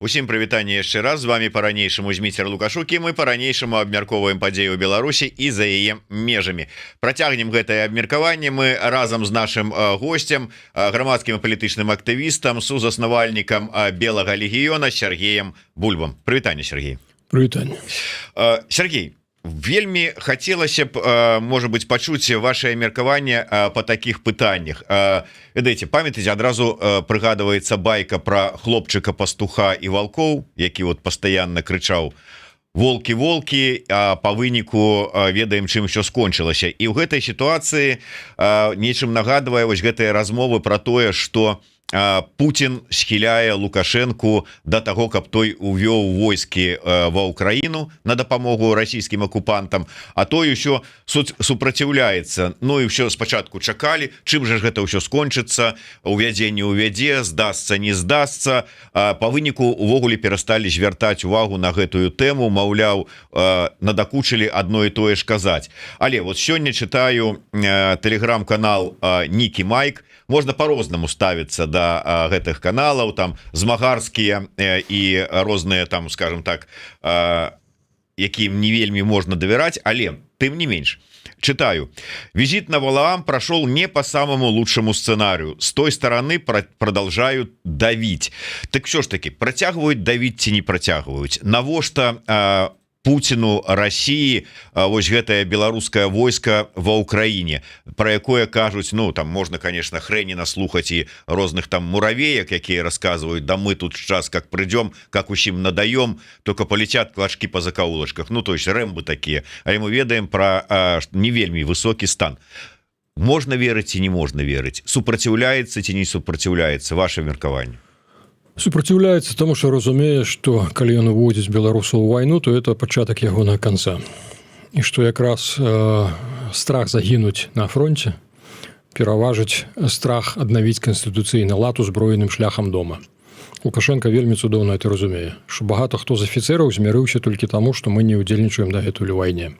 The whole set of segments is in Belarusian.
Усім прывітанне яшчэ раз, з вами по-ранейшаму Зміцер Лукашук, і мы по-ранейшаму абмяркоўваем падзею ў Беларусі і за яе межамі. Працягнем гэтае абмеркаванне мы разам з нашым госцем, грамадскім і палітычным актывістам, сузаснавальнікам Белага легіёна Сергеем Бульбам. Прывітанне, Сергей. Прывітанне. Сергей, вельмі хацелася б, можа быць, пачуць ваше меркаванне по таких пытаннях. Ведаеце, памятаеце, адразу прыгадваецца байка про хлопчыка-пастуха і валкоў, які вот пастаянна крычаў волки, волки, а по выніку ведаем, чым що скончылася. І ў гэтай сітуацыі нечым нагадвае вось гэтыя размовы про тое, что Путин схіляе Лукашенку до того, каб той увёў войскі ва Украіну на дапамогу расійскім акупантам, а той еще супраціўляецца. Ну і ўсё спачатку чакалі, чым же гэта ўсё скончыцца, увядзенне увядзе, здасца, не здасца. По выніку увогуле перасталі звяртаць увагу на гэтую тэму, маўляў, надакучылі адно і тое ж казаць. Але вот сёння чытаю тэлеграм-канал Нікі Майк. Можна по-рознаму ставіцца да гэтых каналаў, там змагарскія і розныя, там, скажем так, якім не вельмі можна давяраць, але тым не менш. Читаю. Визит на Валаам прошел не по самому лучшему сценарию. С той стороны продолжают давить. Так все ж таки, протягивают давить ці не протягивают? Навошта Путину, России вось гэтае беларускае войска ва Украине, про якое кажуць, ну там можно, конечно, хрэніна слухаць і розных там муравеек, якія рассказывают, да мы тут час как придем, как усім надаем, только полетят клашки по закоулочках, ну то есть рэмбы такие, а мы ведаем про не вельмі высокі стан. Можно верыць ці не можно верыць, супраціўляецца ці не супраціўляецца, ваше меркаванне? Супраціўляецца, таму што разумее, што калі ён уводзіць беларусаў у вайну, то это пачатак ягонага канца. І што якраз страх загінуць на фронте пераважыць страх аднавіць канстытуцыйны лад узброеным шляхам дома. Лукашенко вельмі цудоўна это разумее, што багата хто з афіцэраў змірыўся толькі таму, што мы не ўдзельнічаем дагэтуль у вайне.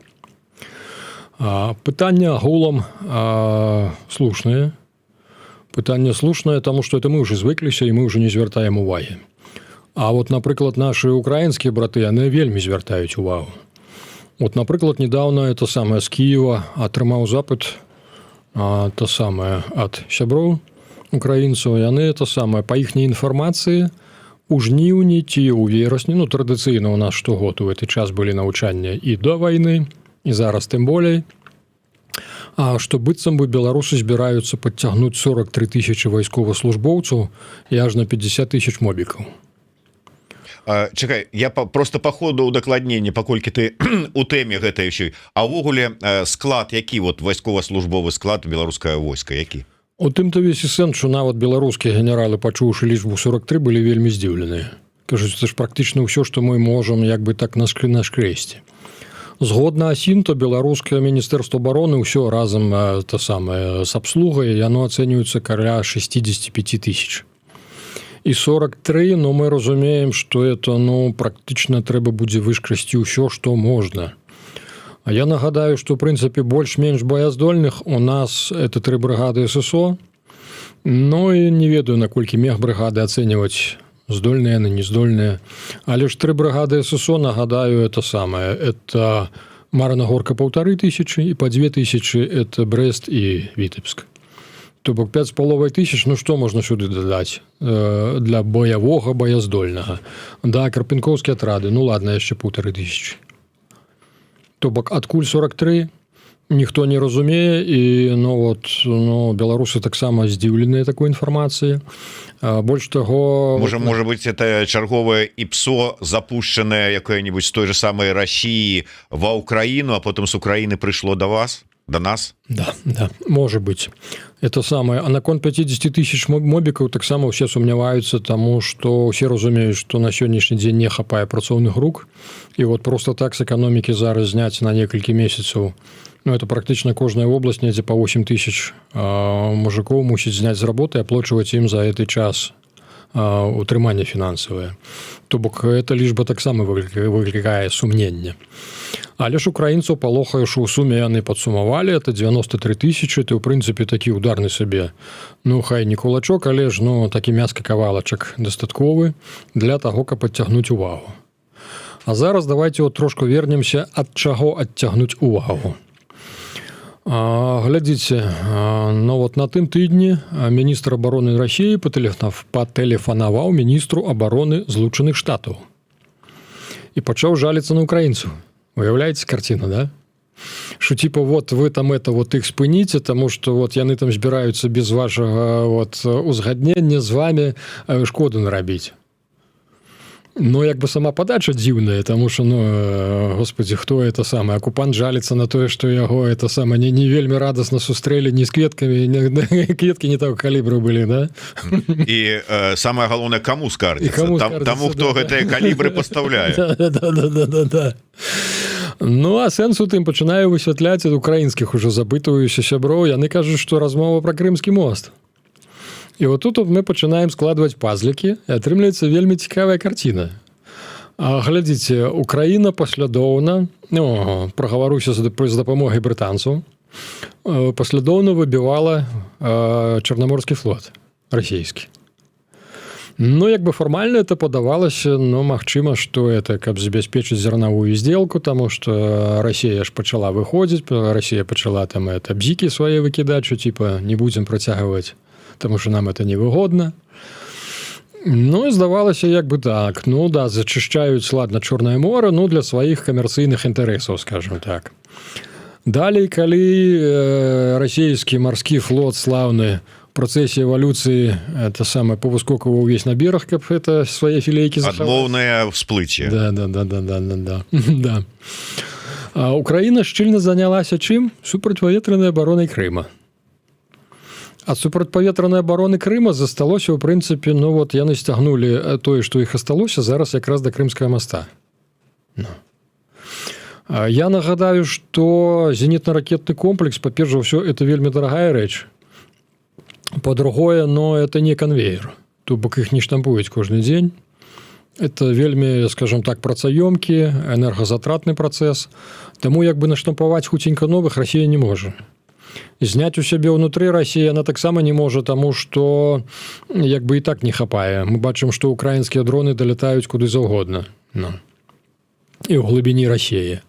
Пытанне агулам слушнае. Пытанне слушнае, таму што это мы ўжо звыкліся і мы ўжо не звяртаем увагі. А вот, напрыклад, нашы украінскія браты, яны вельмі звяртаюць увагу. Вот, напрыклад, недавно это самае з Киева атрымаў запыт то самае ад сяброў украінцаў, яны это самае па іхняй інфармацыі у жніўні ці ў верасні, ну традыцыйна у нас штогод у гэты час былі навучанні і да вайны, і зараз тым болей. А што быццам бы беларусы збіраюцца падцягнуць 43 тысячи вайсковаслужбоўцаў і аж на 50 тысяч мобікаў. Чакай, я просто по ходу удакладнення, паколькі ты у тэме гэтай ўсёй, а ўвогуле склад які, вот вайсковаслужбовы склад беларускае войска, які? У тым-то весь і сэнс, што нават беларускія генералы, пачуўшы лічбу 43, былі вельмі здзіўленыя. Кажуць, це ж практычна ўсё, што мы можам як бы так нашкрэсці. Згодна асін, то беларускае міністэрства обороны ўсё разам то самае з абслугай, яно ацэньваецца каля 65 тысяч. І 43, ну мы разумеем, што это, ну, практычна трэба будзе вышкрасці ўсё, што можна. А я нагадаю, што, в прынцыпе, больш-менш баяздольных у нас это 3 бригады ССО, ну і не ведаю, наколькі мехбригады ацэньваць, здольныя, яны нездольныя. Але ж 3 бригады ССО, нагадаю, это самое. Это Марна Горка 1500 и по 2000 это Брест и Витебск. То бок 5500, ну што можна сюды дадаць для баявога, баяздольнага? Да, карпенкоўскія атрады, ну ладно, яшчэ 1500. То бок адкуль 43? Ніхто не разумее, і ну, вот, ну, беларусы таксама здзіўленыя такой інфармацыі. Больш таго... Можа быть, это чарговае ІПСО, запущенное якое-нибудь з той же самой России ва Украину, а потом с Украины пришло до вас, до нас? Да, может быть. Это самое. А наконт 50 тысяч мобікаў таксама ўсе сумняваюцца, таму што ўсе разумеюць, што на сённяшні дзень не хапае працоўных рук. І вот просто так з эканомікі зараз зняць на некалькі месяцаў. Ну, это практычна кожная область, недзе по 8 тысяч мужикоў мусіць зняць з работы, аплачваць ім за гэты час утрыманне фінансавае. То бок эта лічба таксама выклікае сумненне. Але ж украінцаў палохае, што ў суме яны падсумавалі, это 93 тысячи, ты ў прынцыпе такі ударны сабе, ну хай не кулачок, але ж ну такі мяскі кавалачак дастатковы для таго, каб адцягнуць увагу. А зараз давайте вот трошку вернемся, ад чаго адцягнуць увагу. Глядзіце, ну вот на тым тыдні міністр абароны Расіі патэлефанаваў міністру абароны Злучаных Штатаў і пачаў жаліцца на украінцаў. Уяўляеце карціну, да? Что типа вот вы там это вот их спыніце, тому что вот яны там збіраюцца без вашага вот узгаднення з вами шкоду нарабіць. Ну, як бы сама падача дзіўная, тому что, ну, господи, хто это самае? Акупант жаліцца на тое, што яго это самае не вельмі радасна сустрэлі ні з кветкамі, кветкі не таго калібру былі, да? І самае галоўнае, каму скардзіцца? Таму, хто гэтыя калібры пастаўляе. Да. Ну, а сэнс у тым пачынаю высвятляць ад украінскіх ужо запытваюся сяброў, яны кажуць, што размова пра Крымскі мост. І вот тут мы пачынаем складваць пазлікі, і атрымліваецца вельмі цікавая карціна. Глядзіце, Украіна паслядоўна, ну, прагаваруся з дапамогай брытанцаў, паслядоўна выбівала Чарнаморскі флот расійскі. Ну, як бы фармальна это падавалася, но магчыма, што это каб забяспечыць зернавую здзелку, таму што Расія ж пачала выходзіць, Расія пачала там это бзікі свае выкідаць, што типа не будзем працягваць, таму што нам это невыгодна. Ну, і здавалася, як бы так. Ну, да, зачышчаюць, ладно, Чорнае море, ну, для сваіх камерцыйных інтарэсаў, скажем так. Далей, калі расійскі марскі флот слаўны працэсе эвалюцыі это самае повыскокаваў увесь на бераг, каб это свае філейкі захаваць. Адмоўнае всплыцце. Да. А Украіна шчыльна занялася чым? Супрацьпаветранай абаронай Крыма. Ад супрацьпаветранай абароны Крыма засталося, ў прынцыпе, ну вот яны сцягнулі тое, што іх асталося зараз якраз да Крымскага моста. Ну. Я нагадаю, што зенітна-ракетны комплекс, па-перш за ўсё, это вельмі дарагая рэч. По-другое, но это не конвейер. То бок іх не штампуюць кожны дзень. Это вельмі, скажем так, працаёмкі, энергазатратны працэс. Таму як бы наштампаваць хуценька новых Расія не можа. Зняць у сябе ўнутры Расія она таксама не можа, таму што як бы і так не хапае. Мы бачым, што украінскія дроны далятаюць куды заўгодна. Ну. І ў глыбіні Расіі.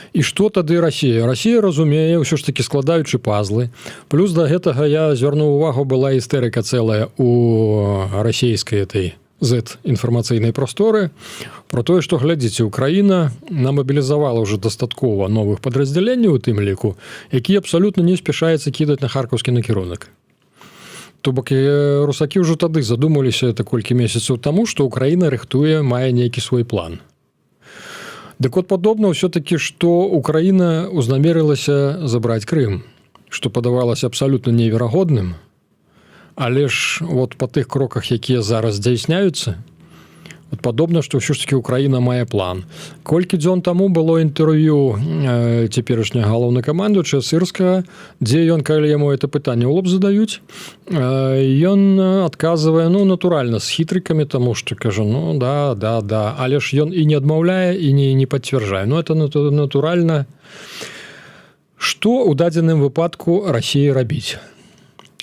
І што тады Расія? Расія разумее, ўсё ж такі складаючы пазлы. Плюс да гэтага я звярнуў увагу, была істэрыка цэлая у расійскай этой Z-інфармацыйнай прасторы про тое, што, глядзіце, Украіна намабілізавала ўжо дастаткова новых падраздзяленняў у тым ліку, якія абсалютна не спяшаецца кідаць на харкаўскі накірунак. То бок русакі ўжо тады задумаліся это колькі месяцаў таму, што Украіна рыхтуе, мае нейкі свой план. Дык вот падобна ўсё-такі, што Украіна узнамерылася забраць Крым, што падавалася абсалютна неверагодным, але ж вот па тых кроках, якія зараз здзяйсняюцца, вот падобна, што ўсё ж такі Украіна мае план. Колькі дзён таму было інтэрв'ю цяперашняга галоўнакамандуючага Сырскага, дзе ён, калі яму это пытанне ў лоб задаюць, ён адказвае, ну, натуральна, з хітрыкамі, таму што кажа, ну, да, але ж ён і не адмаўляе, і не пацвярджае. Ну, это натуральна. Што ў дадзеным выпадку Расіі рабіць?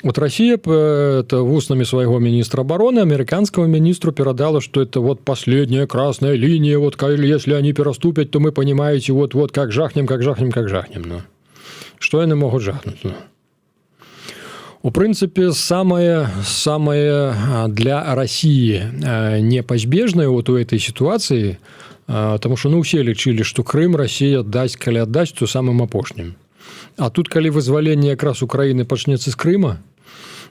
Вот Россия устными своего министра обороны американскому министру передала, что это вот последняя красная линия, вот если они переступят, то мы, понимаете, вот как жахнем. Ну. Что они могут жахнуть? Ну. У прынцыпе, самое для России непазбежнае вот у этой ситуации, потому что, ну, все лічылі, что Крым Россия дасць, калі аддасць, то самым апошнім. А тут, калі вызваленне якраз Украіны пачнецца з Крыма,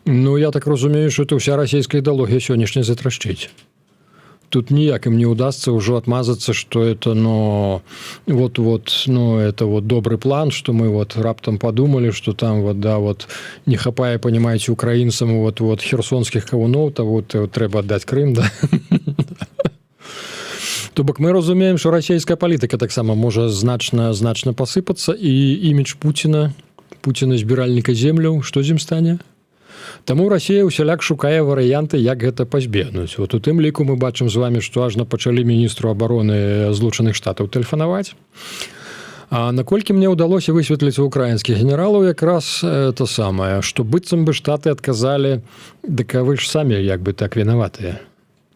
ну, я так разумею, што это ўся расійская ідэалогія сённяшняя затрашчыць. Тут ніяк ім не удасца ўжо адмазацца, што это, ну, это вот добрый план, што мы вот раптам падумалі, што там вот, да, вот не хапае, понимаете, украінцам вот херсонскіх кавуноў, то вот трэба аддаць Крым, да. То бок мы разумеем, што расійская палітыка таксама можа значна пасыпацца, і імідж Пуціна збіральніка земляў, што з ім стане? Таму Расія ўсяляк шукае варыянты, як гэта пазбегнуць. Вот у тым ліку мы бачым з вами, што ажна пачалі міністру абароны Злучаных Штатаў тэлефанаваць. А наколькі мне ўдалося высветліць у украінскіх генералаў якраз это самае, што быццам бы штаты адказалі, дык вы ж самі як бы так вінаватыя.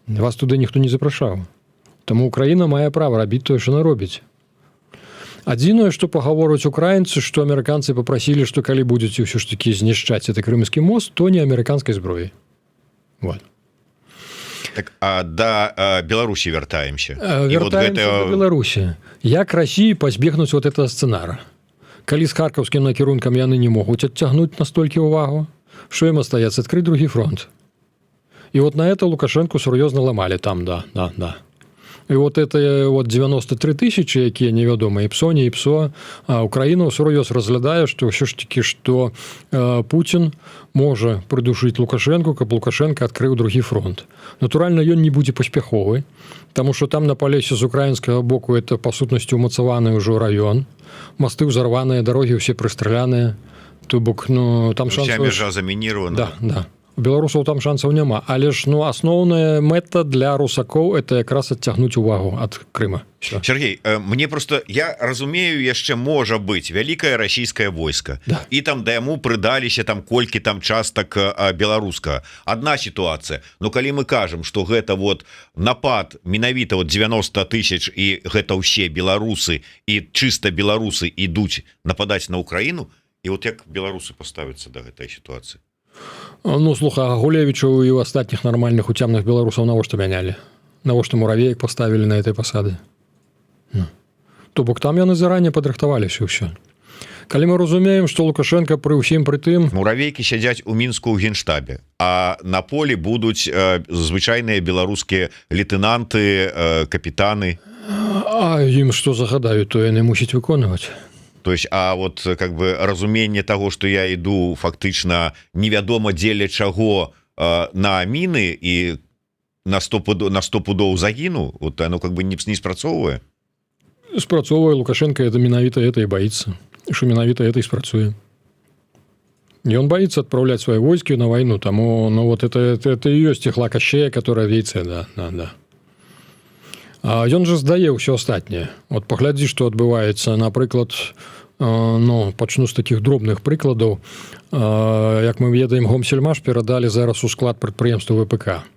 Вас туды ніхто не запрашаў. Таму Украіна мае права рабіць тое, што яна робіць. Адзінае, што пагавораць украінцы, што амерыканцы папрасілі, што калі будзеце ўсё ж такі знішчаць гэты крымскі мост, то не амерыканскай зброі. Вот. Так, а да Беларусі вяртаемся. Вяртаемся да Беларусі. Як Расіі пазбегнуць вот этого сцэнара? Калі з харкаўскім накірункам яны не могуць адцягнуць настолькі ўвагу, што ім астаецца адкрыць другі фронт. І вот на это Лукашенку сур'ёзна ламалі там, да. І вот это вот 93 тысячи, якія невядома, і ПСО, не і ПСО, а Украіна ўсур'ёз разглядае, што ўсё ж такі, што Пуцін можа прыдушыць Лукашенку, каб Лукашенко адкрыў другі фронт. Натуральна, ён не будзе паспяховы, таму што там на Палесе з украінскага боку это, па сутнасці, умацаваны ўжо раён, масты ўзарваныя, дарогі ўсе прыстраляныя, то бок, ну, там шансаў... Уся мяжа замініравана. Да. У беларусаў там шансаў няма, але ж асноўная мэта для русакоў это якраз адцягнуць увагу ад Крыма. Всё. Сергей, мне просто я разумею, яшчэ можа быць вялікае расійскае войска, да. І там да яму прыдаліся там колькі там частак беларуска. Адна сітуацыя. Но калі мы кажам, што гэта вот напад менавіта вот 90 тысяч і гэта ўсе беларусы і чыста беларусы ідуць нападаць на Украіну, і вот як беларусы паставяцца да гэтай сітуацыі? Ну, слухай, Гулевічу і астатніх нармальных уцямных беларусаў навошта мянялі? Навошта муравеек паставілі на этой пасады? То бок там яны заранее падрыхтаваліся ўсё. Калі мы разумеем, што Лукашенко пры ўсім пры тым... Муравейкі сядзяць у Мінску ў генштабе, а на полі будуць звычайныя беларускія лейтенанты, капітаны. А ім што загадаюць, то яны мусяць выконваць. То есть, а вот как бы разуменне того, что я иду фактично невядома дзеля чаго на міны і на 100 пудоў загіну, вот оно как бы не спрацоўвае. Спрацоўвае. Лукашенко это менавіта это і баится, что менавіта это і спрацуе. И он боится отправлять свои войски на войну, тому, ну вот это и ёсць ціхла Кащея, которая вейце, да. А ён же здае ўсё астатняе. Вот паглядзі, што адбываецца, напрыклад, ну, пачну з такіх дробных прыкладаў. Як мы ведаем, Гомсельмаш перадалі зараз у склад прадпрыемства ВПК.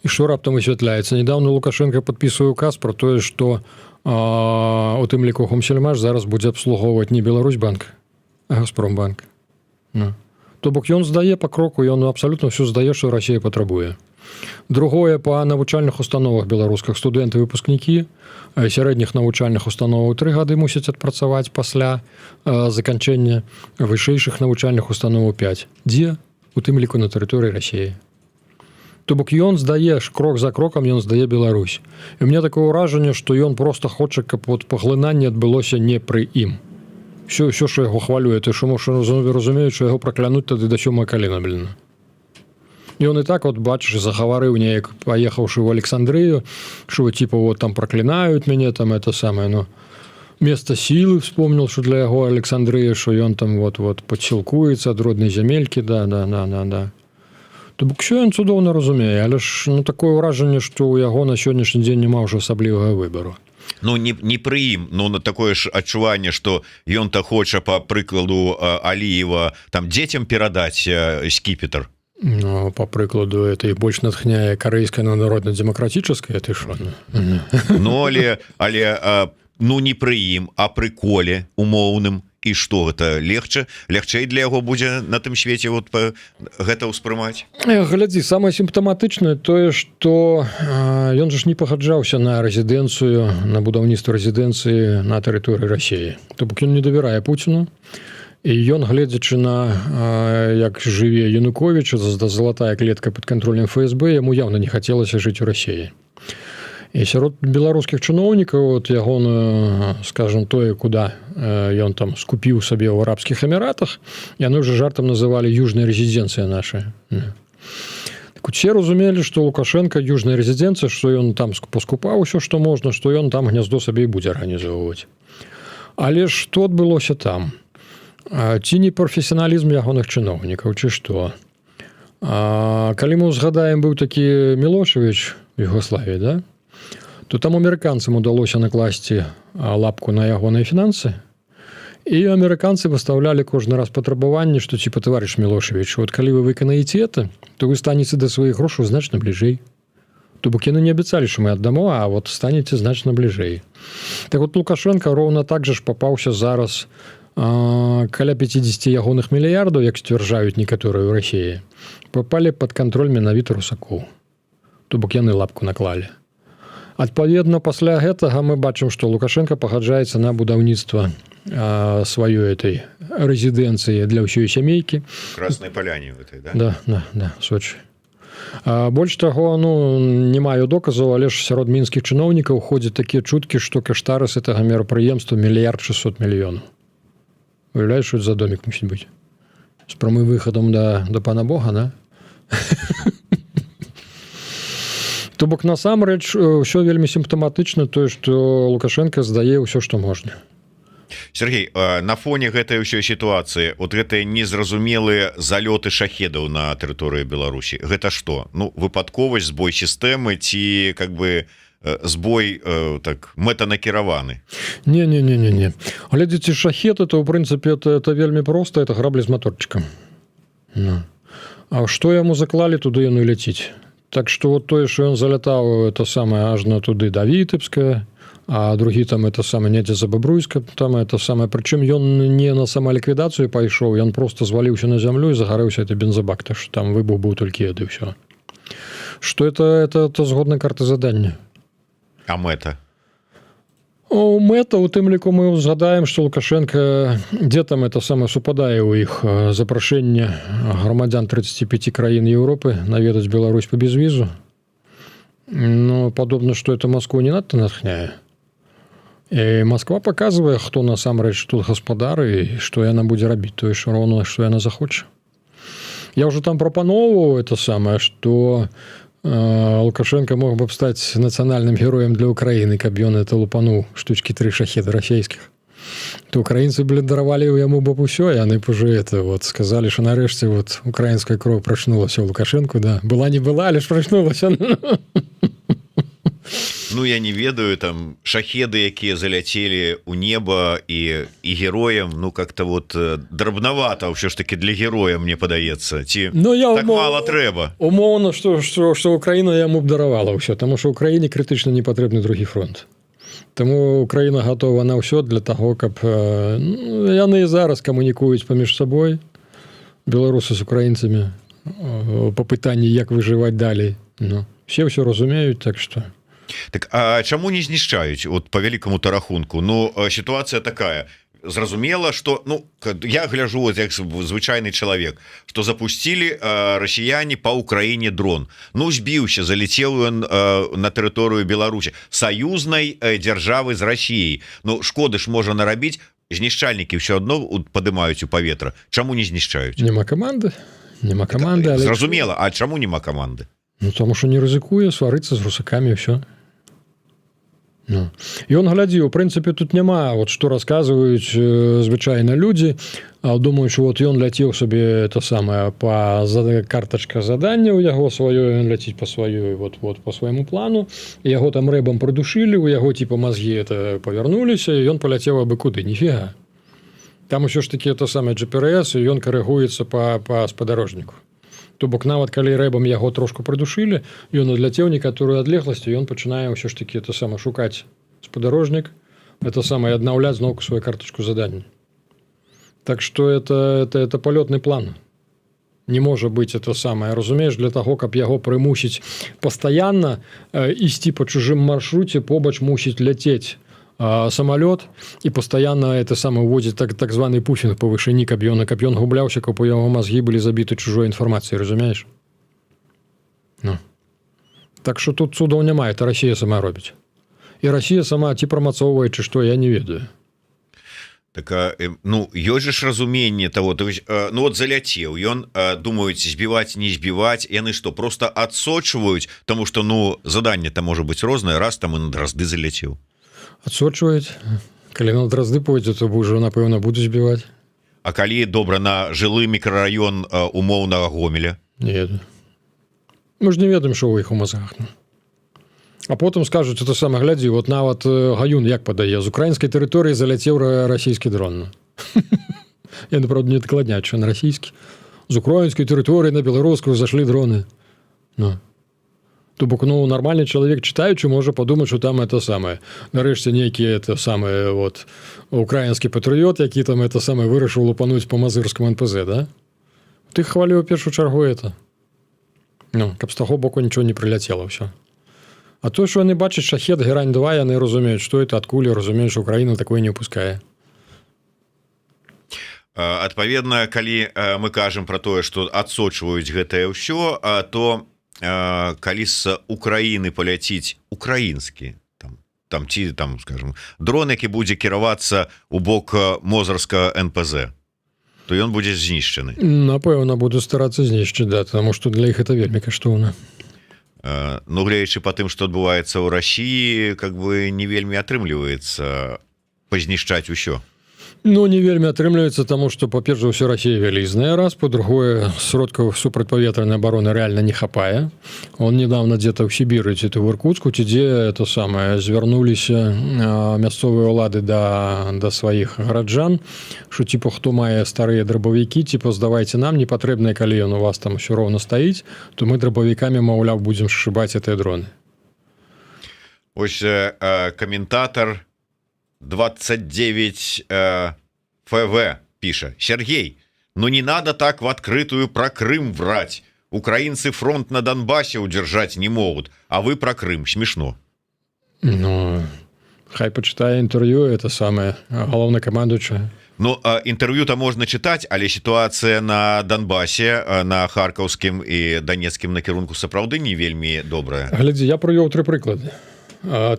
І што раптам высвятляецца? Недавно Лукашенко падпісвае указ про тое, што у тым ліку Гомсельмаш зараз будзе абслугоўваць не Беларусьбанк, а Газпромбанк. Ну. То бок ён здае па кроку, ён абсалютна ўсё здае, што Расія патрабуе. Другое, па навучальных установах беларускіх студэнты і выпускнікі сярэдніх навучальных установаў 3 гады мусяць адпрацаваць пасля заканчэння вышэйшых навучальных установаў 5. Дзе? У тым ліку на тэрыторыі Расіі. То бок ён здае крок за крокам, ён здае Беларусь. І у меня такое ўражанне, што ён просто хоча, каб вот паглынанне адбылося не пры ім. Все, што яго хвалюе, то што разумеюць, што яго праклянуць тады да 7 калена, блин. І он і так, от бачыш, загаварыў неяк, паехаўшы ў Александрыю, што типа вот там праклинаюць мяне, там это самое, ну, место сілы вспомнил, што для яго Александрыя, што ён там вот падсілкуецца ад роднай зямелькі, да. То бок що ён цудоўна разумее, але ж ну такое ўражанне, што ў яго на сённяшні дзень няма ўжо асаблівага выбару. Ну не пры ім, но на такое ж адчуванне, што ён-то хоча па прыкладу Аліева там дзецям перадаць скіпетр. Ну, по прыкладу, это і больш натхняе карэйская народна-дэмакратычаская, ты што? Ну, але ну не пры ім, а пры коле умоўным. І што гэта легчэй для яго будзе на тым свеце вот гэта ўспрымаць? Глядзі, самае сімптаматычнае тое, што ён же ж не пагаджаўся на рэзідэнцыю, на будаўніцтва рэзідэнцыі на тэрыторыі Расіі. То бок ён не давярае Пуціну. І ён, гледзячы на як жыве Януковіч, залатая клетка пад кантролем ФСБ, яму явна не хацелася жыць у Расіі. І сярод беларускіх чыноўнікаў от ягоную, скажем, тое, куда ён там скупіў сабе ў арабскіх эміратах, яны ўжо жартам называлі южная рэзідэнцыя наша. Так усе разумелі, што Лукашенко южная рэзідэнцыя, што ён там паскупаў усё, што можна, што ён там гняздо сабе і будзе арганізоўваць. Але што адбылося там? Ці не прафесіяналізм ягоных чыноўнікаў, ці што? Калі мы ўзгадаем, быў такі Мілошевіч в Югославіі, да? То там амерыканцам удалося накласці лапку на ягоныя фінансы, і амерыканцы выставлялі кожны раз патрабаванні, што типа таварыш Мілошевіч, вот калі вы выканаеце это, то вы станеце да сваіх грошаў значна бліжэй. То бок яны не абяцалі, што мы аддамо, а вот станеце значна бліжэй. Так вот Лукашенко роўна так жа ж папаўся зараз каля 50 ягоных мільярдаў, як сцвярджаюць некаторыя ў Расіі, папалі пад кантроль менавіта русакоў. То бок яны лапку наклалі. Адпаведна, пасля гэтага мы бачым, што Лукашенко пагаджаецца на будаўніцтва сваёй этой рэзідэнцыі для ўсёй сямейкі. Краснай Паляне гэтай, да? Да, Сочы. Больш таго, не маю доказаў, але ж сярод мінскіх чыноўнікаў ходзяць такія чуткі, што каштарыс гэтага мерапрыемства 1 600 000 000. Уяўляеш, што за домик мусіць быць? З прамым выхадам да пана Бога, да? То бок, насамрэч, ўсё вельмі сімптаматычна тое, што Лукашенко здае ўсё, што можна. Сергей, на фоне гэтай ўсёй сітуацыі, вот гэтыя незразумелыя залёты шахедаў на тэрыторыі Беларусі, гэта што? Выпадковасць, збой сістэмы ці как бы збой так мэтанакіраваны? Не. Глядзіце, шахеды, то, ў прынцыпе, это вельмі проста, это граблі з маторчыкам. А што яму заклалі, туды яно і ляціць. Так што вот тое, што ён залятаў, это самае аж на туды да Вітэбска, а другі там это самае недзе за Бабруйска, там это самае, прычым ён не на самаліквідацыю пайшоў, ён просто зваліўся на зямлю і загарэўся это бензабак, так што там выбух быў толькі ад і ўсё. Што это згодна карты задання. А мэта? Мэта, у тым ліку мы згадаем, што Лукашенко, дзе там это самае супадае ў іх запрашэнне грамадзян 35 краін Еўропы наведаць Беларусь па безвізу. Падобна, што это Маскву не надта натхняе. І Масква паказвае, хто насамрэч тут гаспадар і што яна будзе рабіць, тое ж роўна, што яна захоча. Я ўжо там прапаноўваў это самае, што Лукашенко мог бы стаць нацыянальным героем для Украіны, каб ён это лупануў штучкі 3 шахеда расійскіх. То украінцы даравалі яму б усё, яны б уже это вот сказалі, што нарэшце вот украінская кроў прачнулася ў Лукашенку, да. Была не была, але ж прачнулася. Я не ведаю, там шахеды, якія заляцелі ў неба і героям, как-то вот драбнавата ўсё ж таки для героя, мне падаецца. Ці так мала трэба? Умоўна, што Украіна яму б даравала ўсё, таму што Украіне крытычна не патрэбны другі фронт. Таму Украіна гатова на ўсё для таго, каб яны і зараз камунікуюць паміж сабой, беларусы з украінцамі, па пытанні, як выжываць далей. Все ўсё разумеюць, так што... Так, а чаму не знішчаюць вот по вялікаму-то рахунку? Сітуацыя такая. Зразумела, што я гляжу вот, як звычайны чалавек, што запусцілі расіяне па Украіне дрон. Збіўся, залецеў ён на тэрыторыю Беларусі, саюзнай дзяржавы з Расіяй. Шкоды ж можа нарабіць, знішчальнікі ўсё адно падымаюць у паветра. Чаму не знішчаюць? Няма каманды. Зразумела, а чаму няма каманды? Таму што не рызыкуе сварыцца з русакамі ўсё. Ён глядзі, у прынцыпе, тут няма, вот што расказваюць звычайна людзі, думаюць, вот ён ляцеў сабе это самае па картачка задання ў яго сваёй, ён ляціць па сваёй, вот па свайму плану, яго там рэбам прыдушылі, у яго типа мазгі это павярнуліся, і ён паляцеў абы куды, ніфіга. Там усё ж такі это самае GPS, і ён карэгуецца па спадарожніку. То бок нават калі рэбам яго трошку прыдушылі, ён адляцеў некаторую адлегласць, ён пачынае ўсё ж такі это самае шукаць спадарожнік, это самае аднаўляць зноўку сваю картачку задання. Так што это палётны план. Не можа быць это самае, разумееш, для таго, каб яго прымусіць пастаянна ісці па чужым маршруце, побач мусіць ляцець самолет і пастаянна это самае уводзіць так званы пуфінг па вышыні, каб ён губляўся, каб у яго мазгі былі забіты чужой інфармацыяй, разумееш? Так што тут цудаў няма, это Расія сама робіць. І Расія сама ці прамацоўвае, ці што, я не ведаю. Так, ёсць же ж разуменне того, вот заляцеў, ён, думаюць, збіваць, не збіваць, яны што, просто адсочваюць, таму што, заданне-то можа быць рознае, раз там і на дразды заляцеў. Адсочваюць. Калі на дразды пойдзе, то ўжо, напэўна, буду збіваць. А калі добра на жылы мікрараён умоўнага Гомеля? Не, мы ж не ведаем, що ў іх у мазгах. А потым скажуць, это саме, глядзі, вот нават Гаюн як падае, з украінскай тэрыторыі заляцеў расійскі дрон. Я, направда, не дакладняю, що на расійскі. З украінскай тэрыторыі на беларускую зашлі дроны. Ну. То бок, ну, нормальны чалавек, чытаючы, можа падумаць, што там это самае. Нарэшце нейкі это самае, вот, украінскі патрыёт, які там это самае вырашыў лупануць по мазырскому НПЗ, да? Ты хваліў у першую чаргу это. Ну, каб з таго боку нічого не прыляцела ўсё. А то, што яны бачаць шахет, Герань-2, яны разумеюць, што это, адкуль, разумеюць, што Украіна такое не ўпускае. Адпаведна, калі мы кажам пра тое, што адсочваюць гэтае ўсё, то калі з Украіны паляціць украінскі там ці там, скажем, дрон, які будзе кіравацца ў бок мозырскага НПЗ, то ён будзе знішчаны. Напэўна, буду старацца знішчыць, да, таму што для іх это вельмі каштоўна. Ну, гледзячы па тым, што адбываецца ў Расіі, как бы не вельмі атрымліваецца пазнішчаць усё. Ну, не вельмі атрымліваецца, таму што, па-перш за ўсё, Расія вялізная, раз, па-другое, сродкаў супрацьпаветранай абароны рэальна не хапае. Он недавно где-то ў Сібіры, ці то в Иркутску, ці дзе это самае, звярнуліся мясцовыя ўлады да сваіх гараджан, што, типа, хто мае старыя драбавікі, типа, здавайце нам, не патрэбна, калі ён у вас там усё роўна стаіць, то мы драбавікамі, маўляў, будзем сшыбаць гэтыя дроны. Ось каментатор 29 ФВ пиша: Сергей, ну не надо так в открытую про Крым врать. Украинцы фронт на Донбассе удержать не могут, а вы про Крым. Смешно. Ну, хай почитає інтерв'ю, это самое, головнокомандуюче. Ну, інтерв'ю-то можна читати, але ситуація на Донбасі, на Харківськім і Донецькім накірунку сапраўды не вельмі добрая. Глядзі, я прывёў 3 прыклады.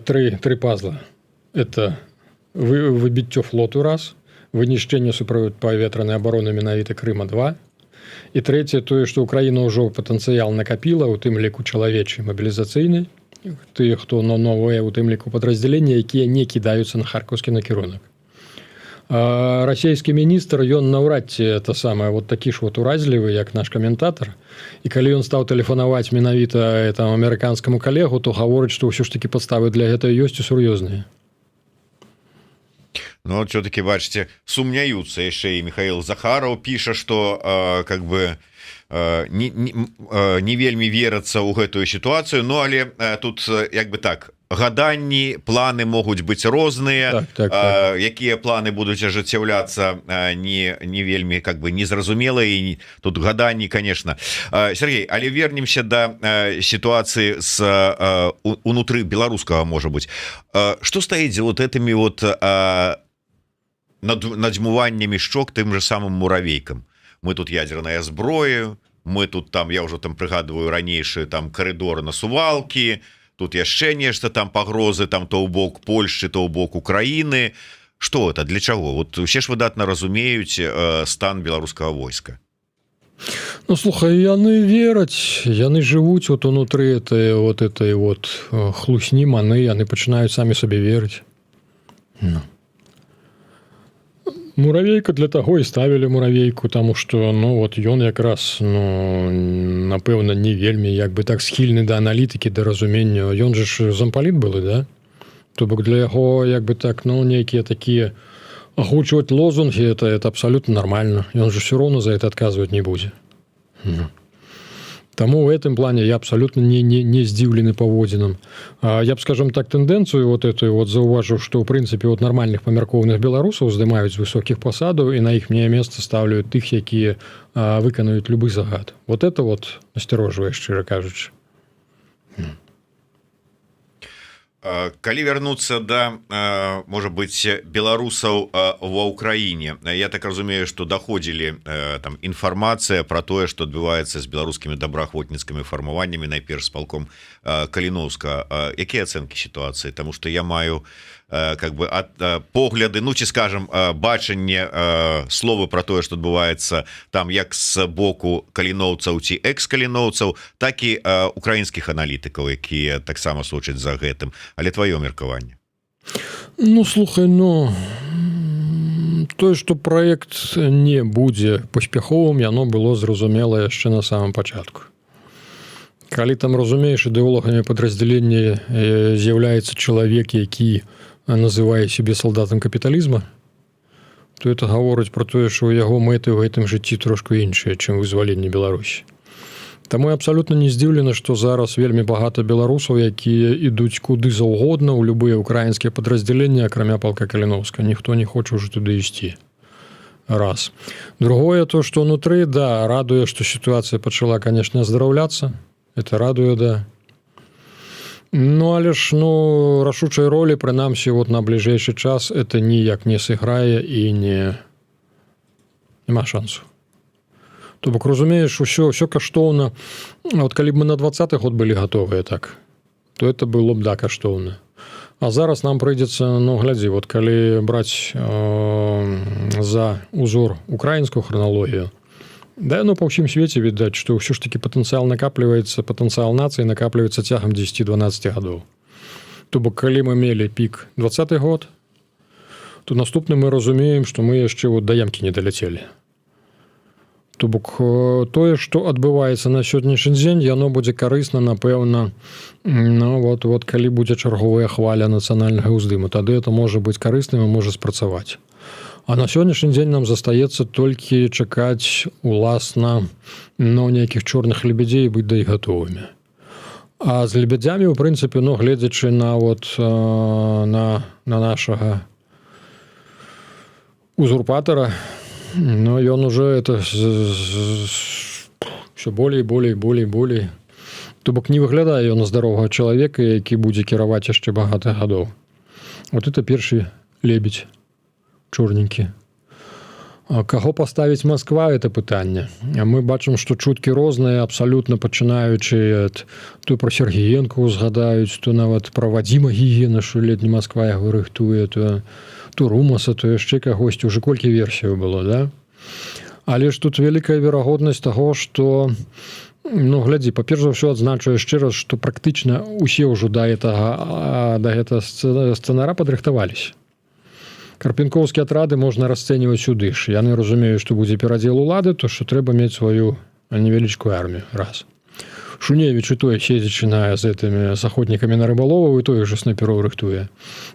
3 пазла. Это выбіццё флоту раз, вынішчэнне супрацьпаветранай абароны менавіта Крыма 2. І трэцяе тое, што Украіна ўжо патэнцыял накапіла, у тым ліку чалавечы мабілізацыйны, тыя, хто на новыя, у тым ліку падраздзяленні, якія не кідаюцца на харкаўскі накірунак. Расійскі міністр, ён наўрад ці это самае, вот такі ж вот уразлівы, як наш каментатар, і калі ён стаў тэлефанаваць менавіта этому амерыканскаму калегу, то гаворыць, што ўсё ж такі падставы для гэтага ёсць і сур'ёзныя. Ну, вот все-таки, бачите, сумняются. Еще и Михаил Захаров пишет, что как бы не вельмі верыцца ў гэтую ситуацию. Ну, але тут, як бы так, гаданні, планы могуць быць розныя. Так. Якія планы будуць ажыццяўляцца, не вельмі как бы незразумела. І тут гаданні, конечно. Сергей, але вернемся до ситуации с унутры беларускага, может быть. Что стоит за вот этими вот надзьмуваннямі шчок тым же самым муравейкам? Мы тут ядерная зброя, мы тут там, я уже там прыгадываю ранейшие там коридоры на Сувалкі, тут яшчэ нешта там пагрозы, там то ў бок Польшчы, то ў бок Украіны. Что это, для чаго? Вот усе ж выдатна разумеюць стан беларускага войска. Ну, слухай, яны вераць, яны жывуць вот унутры этой вот хлусні, маны, яны пачынаюць самі сабе верыць. Ну. Муравейка для таго і ставілі муравейку, таму што, ну, вот ён якраз, ну, напэўна, не вельмі, як бы так, схільны да аналітыкі, да разумення. Ён же ж зампаліт былы, да? То бок для яго, як бы так, ну, нейкія такія агучваць лозунгі, это абсалютна нармальна. Ён же ўсё роўна за это адказваць не будзе. Ну. Таму ў гэтым плане я абсалютна не здзіўлены паводзінам. Я б, скажем так, тэндэнцыю вот эту вот заўважыў, што ў прынцыпе вот нармальных памяркоўных беларусаў здымаюць з высокіх пасадаў і на іхняе месца ставлю тых, якія выканаюць любы загад. Вот это вот насцярожвае, шчыра кажучы. Калі вярнуцца да, можа быць, беларусаў ва ўкраіне, я так разумею, што даходзілі там інфармацыя пра тое, што адбываецца з беларускімі добраахвотніцкімі фармаваннямі, найперш з палком Каліноўска. Якія ацэнкі сітуацыі? Таму што я маю как бы погляды, ну, ці скажем, бачанне, словы пра тое, што адбываецца там як з боку каліноўцаў ці экс-каліноўцаў, так і украінскіх аналітыкаў, якія таксама сочаць за гэтым. Але твоё меркаванне? Ну, слухай, ну, Тое, што праект не будзе паспяховым, яно было зразумела яшчэ на самом пачатку. Калі там, разумееш, ідэолагамі падраздзялення з'яўляецца чалавек, які называе сябе салдатам капіталізма, то это гаворыць пра тое, што ў яго мэты ў гэтым жыцці трошку іншыя, чым вызваленне Беларусі. Таму я абсалютна не здзіўлена, што зараз вельмі багата беларусаў, якія ідуць куды заўгодна ў любыя ўкраінскія падраздзяленні, акрамя палка Каліноўска. Ніхто не хоча ўжо туды ісці. Раз. Другое, то, што ўнутры, да, радуе, што сітуацыя пачала, канешне, аздараўляцца. Это радуе, да. Ну, але ж, рашучай ролі, прынамсі, вот на бліжэйшы час это ніяк не сыграе і нема шансу. То бок, разумееш, ўсё каштоўна. От калі б мы на 20-х год былі гатовыя так, то это было б, да, каштоўна. А зараз нам прыйдзецца, глядзі, вот калі браць за узор украінскую храналогію, да, па ўсім свеце відаць, што ўсё ж такі патэнцыял накапліваецца, патэнцыял нацыі накапліваецца цягам 10-12 гадоў. То бок, калі мы мелі пік 20-й год, то наступны мы разумеем, што мы яшчэ да ямкі не даляцелі. То бок, тое, што адбываецца на сённяшні дзень, яно будзе карысна, напэўна, вот калі будзе чарговая хваля нацыянальнага ўздыму, тады это можа быць карысным і можа спрацаваць. А на сённяшні дзень нам застаецца толькі чакаць, уласна, нейкіх чорных лебедзей і быць да іх гатовымі. А з лебедзямі, у прынцыпе, гледзячы на нашага узурпатара, ён уже это все болей. То бок не выглядае ён на здаровага чалавека, які будзе кіраваць яшчэ багата гадоў. Вот это першы лебедь чорненькі. Каго паставіць Масква, это пытанне. Мы бачым, што чуткі розныя, абсалютна пачынаючы то пра Сергіенка узгадаюць, то нават пра Вадзіма Гігіна, што летні Масква яго рыхтуе, то Румаса, то яшчэ кагосьці, уже колькі версіяў было, да? Але ж тут вялікая верагоднасць таго, што, глядзі, па-перш за ўсё адзначу яшчэ раз, што практычна усе ўжо да гэтага сцэнара падрыхтаваліся. Карпенкоўскія атрады можна расцэньваць сюды ж. Яны разумеюць, што будзе перадзел улады, то што трэба мець сваю невялічкую армію. Раз. Шуневіч і той, седзячы з гэтымі заходнікамі на рыбалову, і той же снайпероў рыхтуе.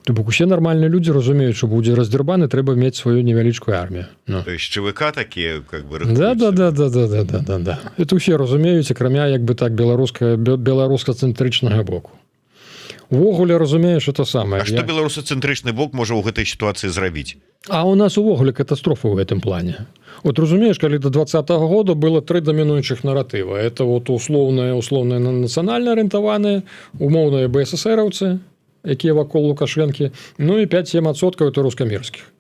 То бок усе нармальныя людзі разумеюць, што будзе раздзірбаны, трэба мець сваю невялічкую армію. То есть ЧВК такія, как бы, рыхтуюцца? Да. Это усе разумеюць, акрамя, як бы так, беларуска-цэнтрычнага боку. Увогуле, разумееш, это самае. А што беларусацэнтрычны бок можа ў гэтай сітуацыі зрабіць? А у нас увогуле катастрофа ў гэтым плане. Вот разумееш, калі до 20-го года было 3 дамінуючых наратыва. Это вот условныя нацыянальна арыентаваныя, умоўныя БССРаўцы, якія вакол Лукашэнкі, і 5-7% это рускамірскіх.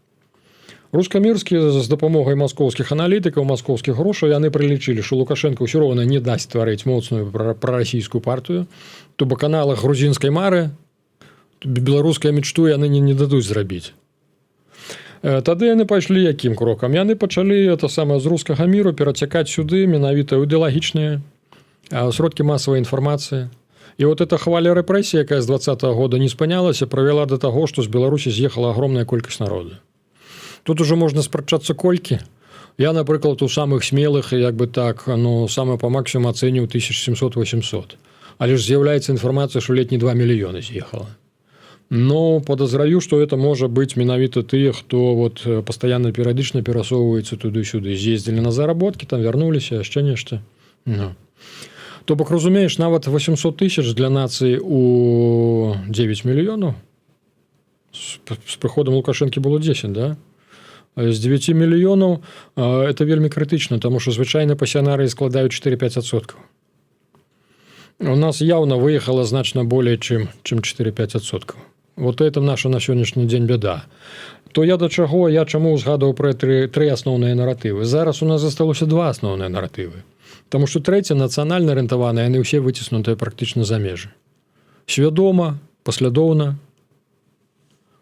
Рускамірскія з дапамогай маскоўскіх аналітыкаў, маскоўскіх грошаў, яны прылічылі, што Лукашенко ўсё роўна не дасць стварыць моцную прарасійскую партыю, то бок аналаг грузінскай мары, беларуская мечту яны не дадуць зрабіць. Тады яны пайшлі якім крокам? Яны пачалі з рускага міру перацякаць сюды менавіта ідэалагічныя сродкі масавай інфармацыі. І вот эта хваля рэпрэсій, якая з 20-го года не спынялася, правяла да таго, што з Беларусі з'ехала агромная колькасць народу. Тут уже можна спрачацца колькі. Я, напрыклад, у самых смелых, як бы так, самы па максімум ацэніў 1700-800. Але ж з'яўляецца інфармацыя, што летні 2 мільёны з'ехала. Подазраю, што это можа быць менавіта тыя, хто вот пастаянна перыядычна перасоўваецца туды-сюды. З'ездзілі на заработкі, там вярнуліся, яшчэ нешта. То бок, разумееш, нават 800 000 для нацыі у 9 мільёнаў. З прыходам Лукашэнкі было 10, да? З 9 мільёнаў это вельмі крытычна, таму што звычайна пасянарыі складаюць 4-5%. У нас яўна выехала значна болей, чым 4-5%. Вот это наша на сённяшні дзень бяда. То я да чаго, я чаму узгадаў пра 3 асноўныя наратывы. Зараз у нас засталося 2 асноўныя наратывы. Таму што трэця, нацыянальна арыентаваныя, яны ўсе выціснутыя практычна за межы. Свядома, паслядоўна.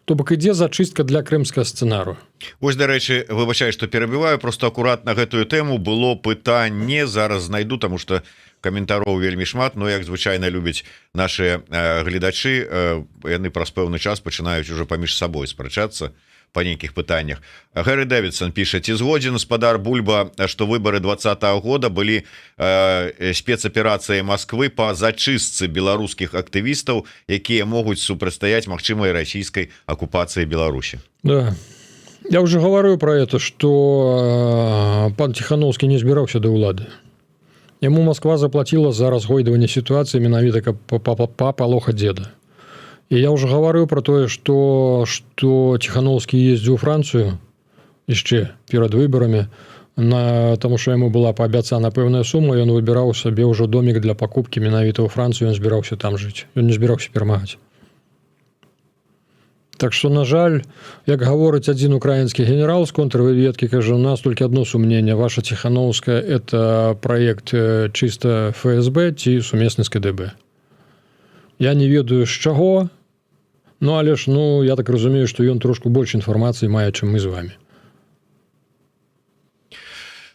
То бок ідзе зачыстка для крымскага сцэнару. Вось, дарэчы, выбачаю, што перабіваю, просто акурат на гэтую тэму было пытанне, зараз знайду, таму што каментароў вельмі шмат, но як звычайна любяць наши гледачы, яны праз пэўны час пачынаюць уже паміж сабой спрачацца по нейкіх пытаннях. Гэри Дэвидсон піша: ці згодзін спадар Бульба, што выбары 2020 года былі спецаперацыяй Москвы по зачыстцы беларускіх актывістаў, якія могуць супрацьстаяць магчымай расійскай акупацыі Беларусі? Да. Я уже говорю про это, что пан Тихановский не збіраўся до ўлады. Ему Москва заплатила за разгойдывание ситуации менавіта па палоха деда. И я уже говорю про то, что Тихановский ездил в Францию еще перед выборами, потому что ему была пообяцана пэўная сумма, и он выбирал себе уже домик для покупки менавіта ў Францию, он збіраўся там жить. Он не збіраўся перамагаць. Так что, на жаль, як гаворыць один украинский генерал с контрвыведки, кажа, у нас только одно сумнение: ваша Тихановская – это проект чисто ФСБ ці сумесны з КДБ. Я не ведаю, з чаго, але ж, я так разумею, что ён трошку больше информации мае, чым мы з вами.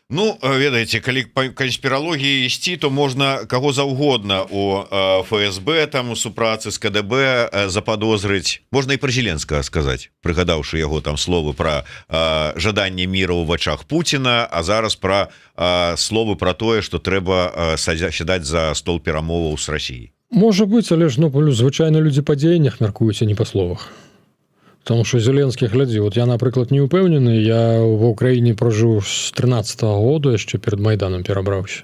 Ведаеце, калі па канспіралогіі ісці, то можна каго заўгодна у ФСБ, там у супрацы з КДБ заподозрыць. Можна і пра Зеленскага сказаць, прыгадаўшы яго там словы пра жаданне міра ў вачах Пуціна, а зараз пра словы пра тое, што трэба сядаць за стол перамоваў з Расіяй. Можа быць, але ж звычайна людзі па дзеяннях мяркуюць, а не па словах. Потому что Зеленский, глядзі, я, напрыклад, не упэўнены, я в Украине прожыў з 13-го года, яшчэ перед Майданом перабраўся.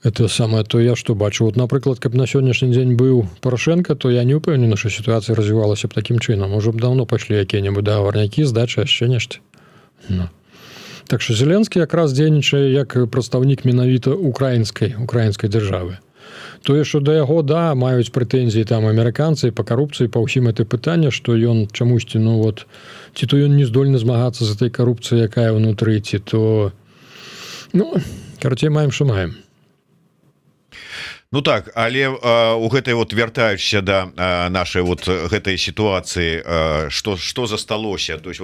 Это самое, то я што бачу. Напрыклад, каб на сённяшні дзень быў Порошенко, то я не упэўнены, што сітуацыя развівалася б такім чынам. Ужо б даўно пайшлі якія-небудзь дагаворнякі, здача, яшчэ нешта. Так што Зеленскі якраз дзейнічае як прадстаўнік менавіта украінскай дзяржавы. Тое, што да яго, маюць прэтэнзіі там амерыканцы па карупцыі, па ўсім это пытанне, што ён чамусьці, ці то ён не здольны змагацца за той карупцыяй, якая ўнутры, ці то... карацей, маем, што маем. Так, але у гэтай вяртаючыся да нашай гэтай сітуацыі, што засталося? То есть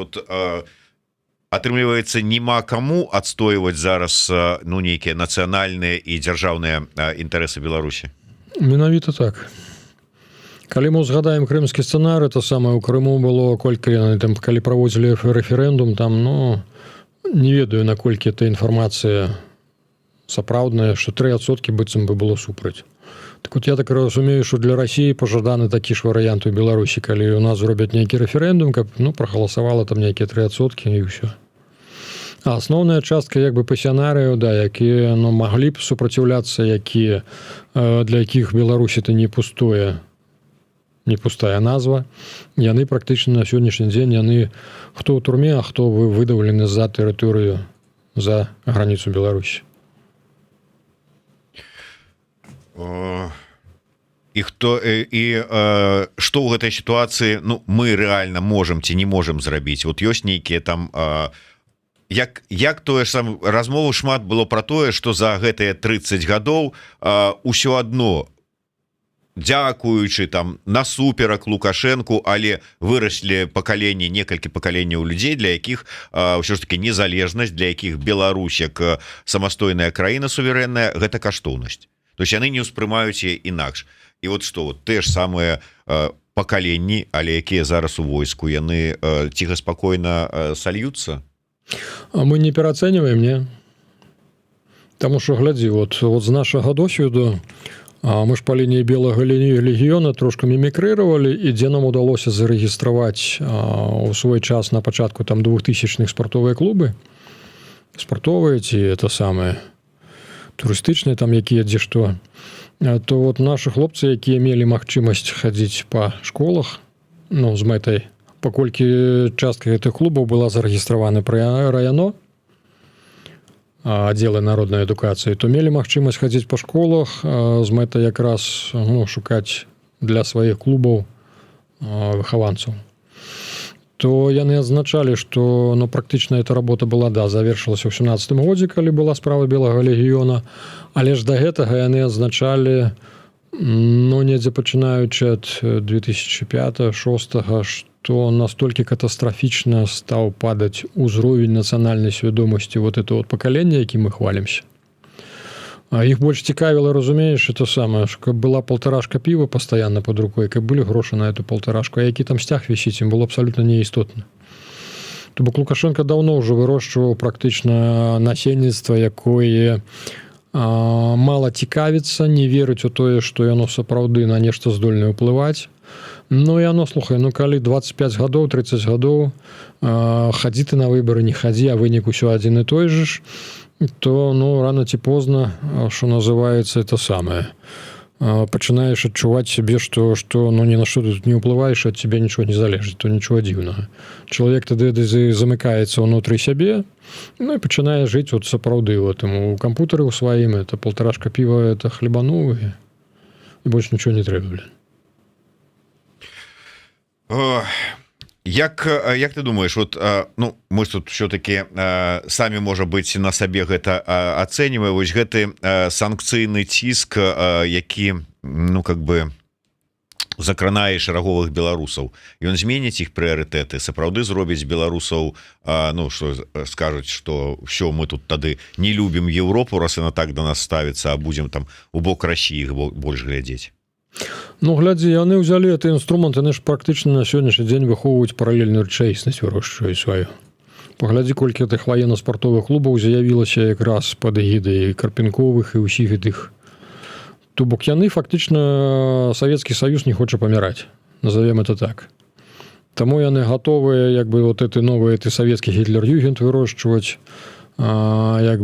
атрымліваецца, няма каму адстойваць зараз нейкія нацыянальныя і дзяржаўныя інтарэсы Беларусі? Менавіта так. Калі мы згадаем крымскі сцэнар, это самае ў Крыму было, калі праводзілі рэферэндум, там, не ведаю, наколькі эта інфармацыя сапраўдная, што 3% быццам бы было супраць. Так я так разумею, што для Расіі пажаданы такі ж варыянт у Беларусі, калі у нас зробяць нейкі рэферэндум, каб прагаласавала там нейкія 3% і ўсё. А асноўная частка пасіянарыяў, якія маглі б супраціўляцца, для якіх Беларусь это не пустая назва, яны практычна на сённяшні дзень, яны хто ў турме, а хто выдаўлены за тэрыторыю, за граніцу Беларусі. І што ў гэтай сітуацыі мы рэальна можам ці не можам зрабіць? Ёсць нейкія там, як тое ж сам размову шмат было пра тое, што за гэтыя 30 гадоў усё адно, дзякуючы там насуперак Лукашэнку, але выраслі пакаленні, некалькі пакаленняў людзей, для якіх ўсё ж таки незалежнасць, для якіх Беларусь як самастойная краіна суверэнная, гэта каштоўнасць. То есть яны не ўспрымаюць яе інакш. І што, те ж самыя пакаленні, але якія зараз у войску, яны ціха спакойна сольюцца? А мы не пераацэньваем, не? Таму што, глядзі, з нашага досведу мы ж па лініі белага легіёна трошка мімікрыравалі, і дзе нам удалося зарэгістраваць у свой час на пачатку 2000-х спартовыя клубы, спартовыя ці это самае, турыстычныя там якія дзе што, то нашы хлопцы, якія мелі магчымасць хадзіць па школах, з мэтай, паколькі частка гэтых клубаў была зарэгістравана пры районо, аддзелы народнай адукацыі, то мелі магчымасць хадзіць па школах з мэтай якраз шукаць для сваіх клубаў выхаванцаў. То яны адзначалі, што практычна эта работа была, завершылася ў 17-м годзе, калі была справа белага легіёна, але ж да гэтага яны адзначалі, недзе пачынаючы ад 2005-2006, што настолькі катастрафічна стаў падаць узровень нацыянальнай свядомасці это пакаленне, якім мы хвалімся. А іх больш цікавіла, разумееш, это самае, каб была полторашка піва пастаянна под рукой, каб былі грошы на эту полторашку, а які там сцяг вісіць, ім было абсалютна неістотна. То бок Лукашенко даўно ўжо вырошчваў практычна насельніцтва, якое мала цікавіцца, не верыць у тое, што яно сапраўды на нешта здольнае ўплываць. Ну, яно, слухай, калі 25 гадоў, 30 гадоў, хадзі ты на выбары, не хадзі, а вынік усё адзін і той же ж, то, рано ці позна, што называецца, это самае. Пачынаеш адчуваць сябе, што ні на што тут не ўплываеш, ад цябе нічого не залежыць, то нічого дзіўнага. Чалавек тады замыкаецца ўнутры сябе, і пачынае жыць сапраўды у кампутары ў сваім, это полторашка піва, это хлебануў, і больш нічого не трэба. Як ты думаешь, мы тут все-таки самі, можа быць, на сабе гэта ацэньваем, вось гэты санкцыйны ціск, які закранае шараговых беларусаў, ён зменіць іх прыярытэты, сапраўды зробіць беларусаў, што скажуць, што ўсё, мы тут тады не любім Еўропу, раз яна так да нас ставіцца, а будзем там у бок Расіі больш глядзець. Глядзі, яны ўзялі гэты інструмент, яны ж практычна на сённяшні дзень выхоўваюць паралельную рэчаіснасць, вырошчваюць сваю. Паглядзі, колькі гэтых ваенна-спартовых клубаў з'явілася якраз пад эгідай Карпенковых і ўсіх гэтых. То бок яны фактычна Савецкі Саюз не хоча паміраць, назовем это так. Таму яны гатовыя гэты новы савецкі Гітлер-Югент вырошчваць. Як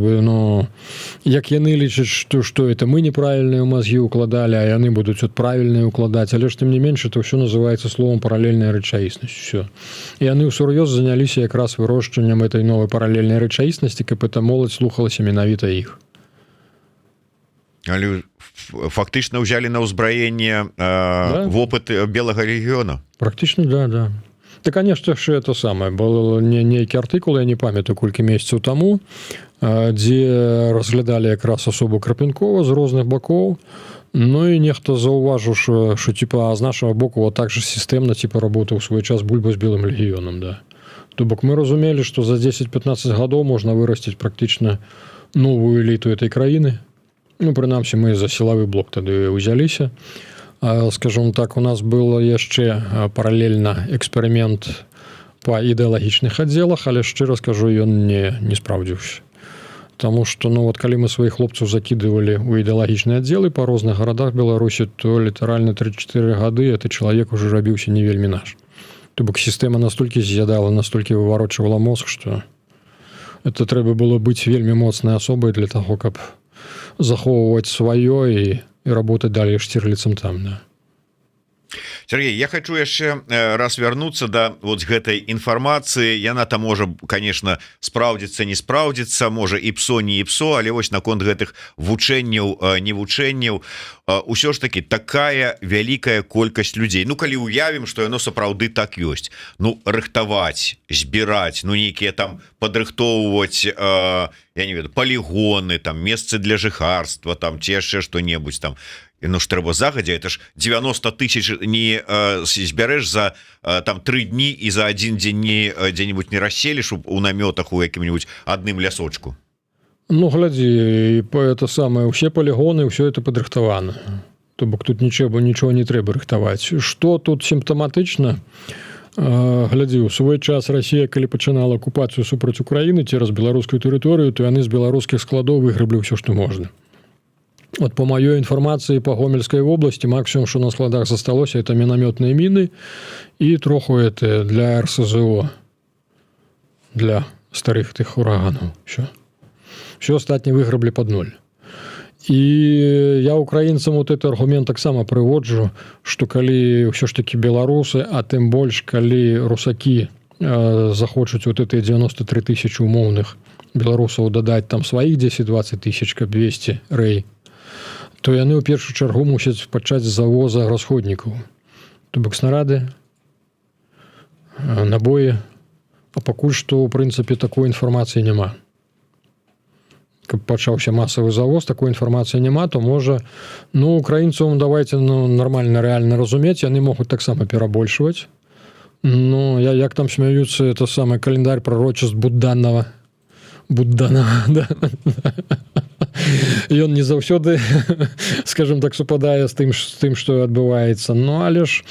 яны лічаць, што это мы неправільныя мазгі укладалі, а яны будуць правільныя укладаць, але ж тым не менш, это ўсё называецца словом паралельная рэчаіснасць. Усё. І яны ўсур'ёз заняліся якраз вырошчваннем этой новай паралельнай рэчаіснасці, каб эта моладзь слухалася менавіта іх. Але фактычна ўзялі на ўзбраенне вопыт белага легіёна? Практычна, да. Да, конечно ж, это самае. Был нейкі артыкул, я не памятаю, колькі месяцаў таму, дзе разглядалі якраз асобу Карпенкова з розных бакоў. І нехта заўважыў, што з нашага боку так же сістэмна работаў у свой час Бульба з белым легіёнам. Да. То бок мы разумелі, што за 10-15 гадоў можна вырасціць практычна новую эліту этой краіны. Прынамсі, мы за сілавы блок тады ўзяліся. Скажем так, у нас был яшчэ паралельна эксперымент па ідэалагічных аддзелах, але шчыра скажу, ён не спраўдзіўся. Таму што калі мы сваіх хлопцаў закідывалі ў ідэалагічныя аддзелы па розных гарадах Беларусі, то літаральна 3-4 гады гэты чалавек ужо рабіўся не вельмі наш. То бок сістэма настолькі з'ядала, настолькі выварочвала мозг, што это трэба было быць вельмі моцнай асобай для таго, каб захоўваць сваё і работать далее Штирлицем там, да. Сергей, я хочу яшчэ раз вярнуцца да гэтай інфармацыі. Яна там можа, конечно, спраўдзіцца, не спраўдзіцца, можа і псо, не і псо, але вось наконт гэтых вучэнняў, не вучэнняў, усё ж таки такая вялікая колькасць людзей. Калі уявім, што яно сапраўды так ёсць, рыхтаваць, збіраць, нейкія там падрыхтоўваць, я не ведаю, полігоны, там месцы для жыхарства, там ці яшчэ што-небудзь там. ж трэба загадзя, это ж 90 000 не збярэш за там 3 дні і за один дзень дзе-нибудь не расселіш у намётах у якім-нибудь адным лясочку. Глядзі, это самае, усе полігоны, ўсё это падрыхтавана. То бок тут нічого не трэба рыхтаваць. Што тут сімптаматычна? Глядзі, у свой час Расія, калі пачынала акупацыю супраць Украіны цераз беларускую тэрыторыю, то яны з беларускіх складоў выграблі ўсё, што можна. По маёй інфармацыі па Гомельскай вобласці максимум, што на складах засталося, это мінамётныя міны і троху это для РСЗО, для старых тых ураганаў. Все астатняе выграблі пад ноль. І я украінцам этот аргумент таксама прыводжу, што калі ўсё ж такі беларусы, а тым больш калі русакі захочуць гэтыя 93 000 умоўных беларусаў дадаць там сваіх 10-20 000, каб 200 рэй, то яны ў першую чаргу мусяць пачаць з завоза расходнікаў. То бок снарады, набоі, а пакуль што, ў прынцыпе, такой інфармацыі няма. Каб пачаўся масавы завоз, такой інфармацыі няма, то можа, украінцам давайце нармальна, рэальна разумець, яны могуць таксама перабольшваць. Як там смяюцца, это самы календарь пророчеств Будданова, да. Ён не заўсёды, скажем так, супадае з тым, што адбываецца. Ну, але ж,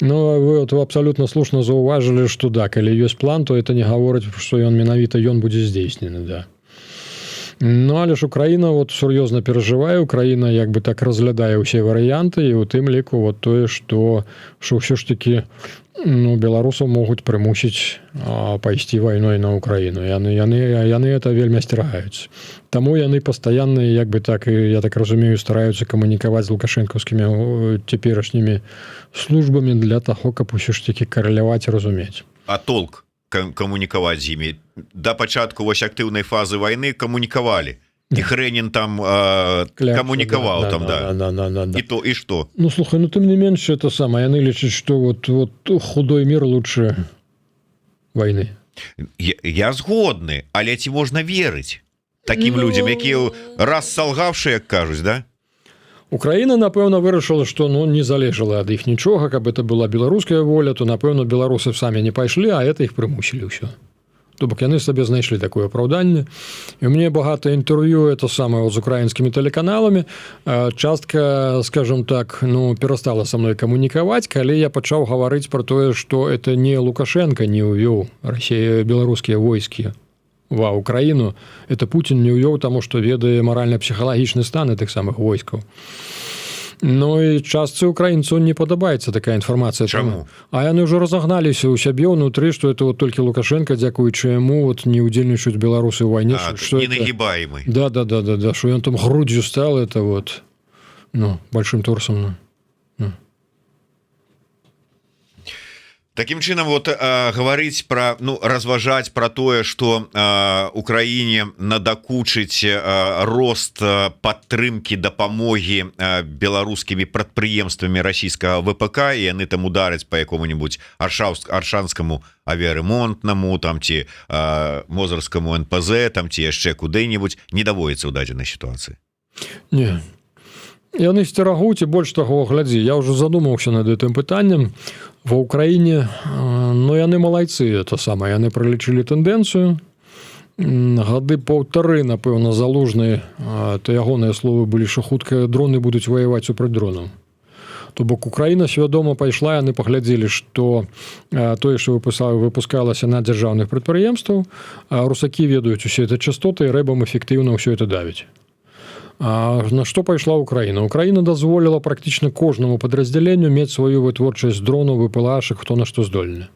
вы абсалютна слушна заўважылі, што да, калі ёсць план, то это не гаворыць, што менавіта ён будзе здзейснены, да. Ну, але ж Украіна сур'ёзна перажывае, Украіна як бы так разглядае ўсе варыянты, і ў тым ліку тое, што ўсё ж такі беларусаў могуць прымусіць пайсці вайной на Украіну. Яны это вельмі асцерагаюць. Таму яны пастаянна, як бы так, я так разумею, стараюцца камунікаваць з лукашэнкаўскімі цяперашнімі службамі для таго, каб усё ж такі караляваць і разумець. А толк камунікаваць з імі? Да пачатку актыўнай фазы вайны камунікавалі. І Хрэнін там камунікаваў там, да. І то, і што? Ну, слухай, тым не менш, это самае. Яны лічаць, што худой мир лучше войны. Я згодны, але ці можна верыць такім людзям, якія раз салгаўшы, як кажуць, да? Украіна, напэўна, вырашыла, што не залежала ад іх нічога, каб это была беларуская воля, то, напэўна, беларусы самі не пайшлі, а это іх прымусілі ўсё. То бок яны сабе знайшлі такое апраўданне. І у мяне багата інтэрв'ю это самае з украінскімі тэлеканаламі. Частка, скажем так, перастала са мной камунікаваць, калі я пачаў гаварыць пра тое, што это не Лукашенко не ўвёў беларускія войскі ва Украіну, это Путін не ўвёў, таму што ведае маральна-псіхалагічны стан тых самых войскаў. Ну і частцы украінцаў не падабаецца такая інфармацыя. Чаму? А яны ўжо разагналіся ў сябе ўнутры, што это толькі Лукашенко, дзякуючы яму не ўдзельнічаюць беларусы ў вайне. Ненагібаемы. Да, што ён там грудзю стал, это большим торсом. Такім чынам гаварыць пра разважаць пра тое, што Украіне надакучыць рост падтрымкі дапамогі беларускімі прадпрыемствамі расійскага ВПК, і яны там удараць па якому-нибудь аршанскаму авіяремонтнаму там ці мозырскаму НПЗ там ці яшчэ куды-нибудь, не даводіцца ў дадзенай сітуацыі. Не. Яны сцерагуць, і больш таго, глядзі, я ўжо задумаўся над гэтым пытаннем. Ва Ўкраіне, яны малайцы, это самае, яны пралічылі тэндэнцыю. Гады паўтары, напэўна, залужныя, то ягоныя словы былі, што хутка дроны будуць ваяваць супраць дронаў. То бок Украіна свядома пайшла, яны паглядзелі, што тое, што выпускалася на дзяржаўных прадпрыемстваў, русакі ведаюць усе это частоты, і рэбам эфектыўна ўсё это давіць. А на што пайшла Украіна? Украіна дазволіла практычна кожнаму падраздзяленню мець сваю вытворчасць дронаў, ВПЛАшак, хто на што здольны.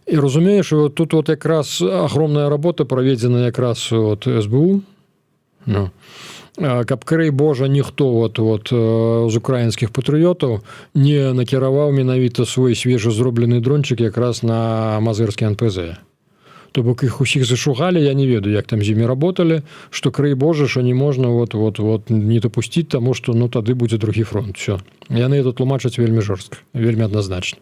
І разумееш, тут якраз агромная работа праведзена якраз СБУ. Каб, крый Божа, ніхто з украінскіх патрыётаў не накіраваў менавіта свой свежа зроблены дрончык якраз на мазырскі НПЗ. То бок іх усіх зашугалі, я не ведаю, як там з імі работалі, што, крый Божа, што не можна не дапусціць, таму што тады будзе другі фронт. Все. Яны это тлумачаць вельмі жорстка, вельмі адназначна.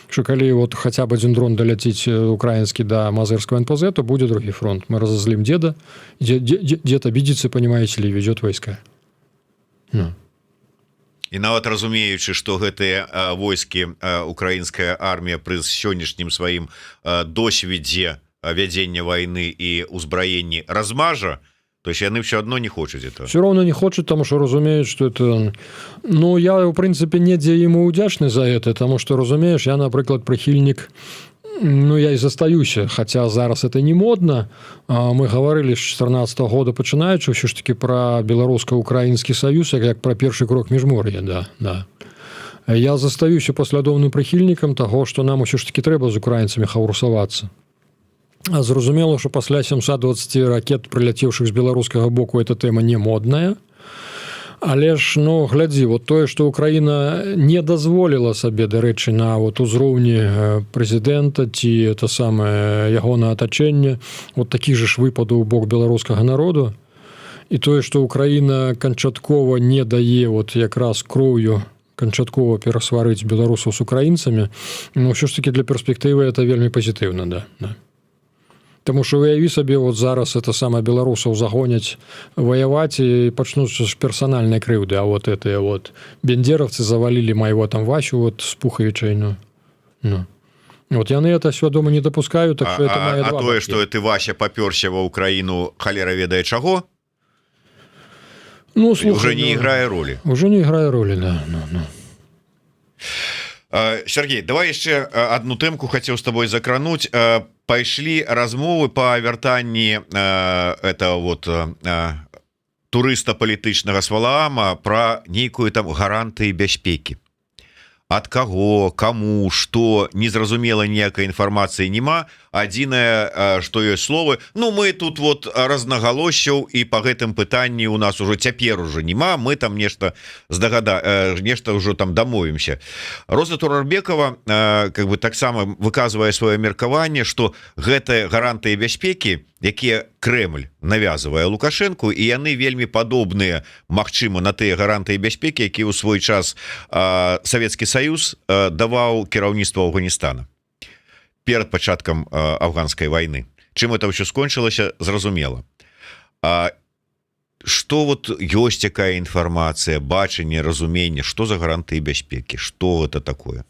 Што калі хаця б адзін дрон даляціць украінскі да мазырскага НПЗ, то будзе другі фронт. Мы разозлим деда. Дед обидится, понимаете ли, везет войска. І нават разумеючы, што гэтыя войскі, украінская армія пры сённяшнім сваім досведзе вядзення вайны і ўзбраенні размажа, то есть яны все одно не хочуць это. Все равно не хочуць, таму што разумеюць, што это... я, в прынцыпе, недзе ему удзячны за это, таму што, разумееш, я, напрыклад, прыхільнік, я і застаюся, хаця зараз это не модна. Мы гаварылі з 14 года пачынаючы ўсё ж такі пра беларуска-украінскі саюз, як пра першы крок міжмор'я, да. Я застаюся паслядоўным прыхільнікам таго, што нам усё ж такі трэба з украінцамі хаўрусавацца. Зразумела, што пасля 720 ракет, прыляцеўшых з беларускага боку, эта тэма не модная. Але ж, глядзі, тое, што Украіна не дазволіла сабе, дарэчы, на узроўні прэзідэнта ці это самае ягонае атачэнне, такіх жа ж выпадаў у бок беларускага народу. І тое, што Украіна канчаткова не дае якраз кроўю канчаткова перасварыць беларусаў з украінцамі, ўсё ж такі для перспектывы это вельмі пазітыўна, да. Таму што уяві сабе, зараз это самае беларусаў загоняць ваяваць і пачнуцца ж персанальнай крыўды, а этыя бендеровцы завалілі майго там Васю з Пухавічай. Яны это свядома не дапускаюць, так што это мае два. А тое, што ты, Вася, папёрся ва Ўкраіну, халера ведае чаго? Ну, уже не играе роли. Уже не играе роли, да. Сергей, давай яшчэ одну тэмку хацеў з тобой закрануць. Пайшлі размовы па вяртанні это вот турыста палітычнага з Валаама пра нейкую там гарантыі бяспекі. Ад каго, каму, што, незразумела ніякай інфармацыі няма. Адзінае, што ёсць словы, ну мы тут вот разнагалосяў і па гэтым пытанні у нас ужо цяпер ужо няма, мы там нешта нешта ўжо там дамовімся. Роза Турарбекова как бы таксама выказвае сваё меркаванне, што гэтыя гарантыі бяспекі, якія Крэмль навязвае Лукашэнку, і яны вельмі падобныя, магчыма, на тыя гарантыі бяспекі, якія ў свой час Савецкі Саюз даваў кіраўніцтву Афганістана перад пачаткам афганскай вайны. Чым это ўсё скончылася, зразумела. Што вот ёсць якая інфармацыя, бачанне, разуменне, што за гарантыі бяспекі, што гэта такое?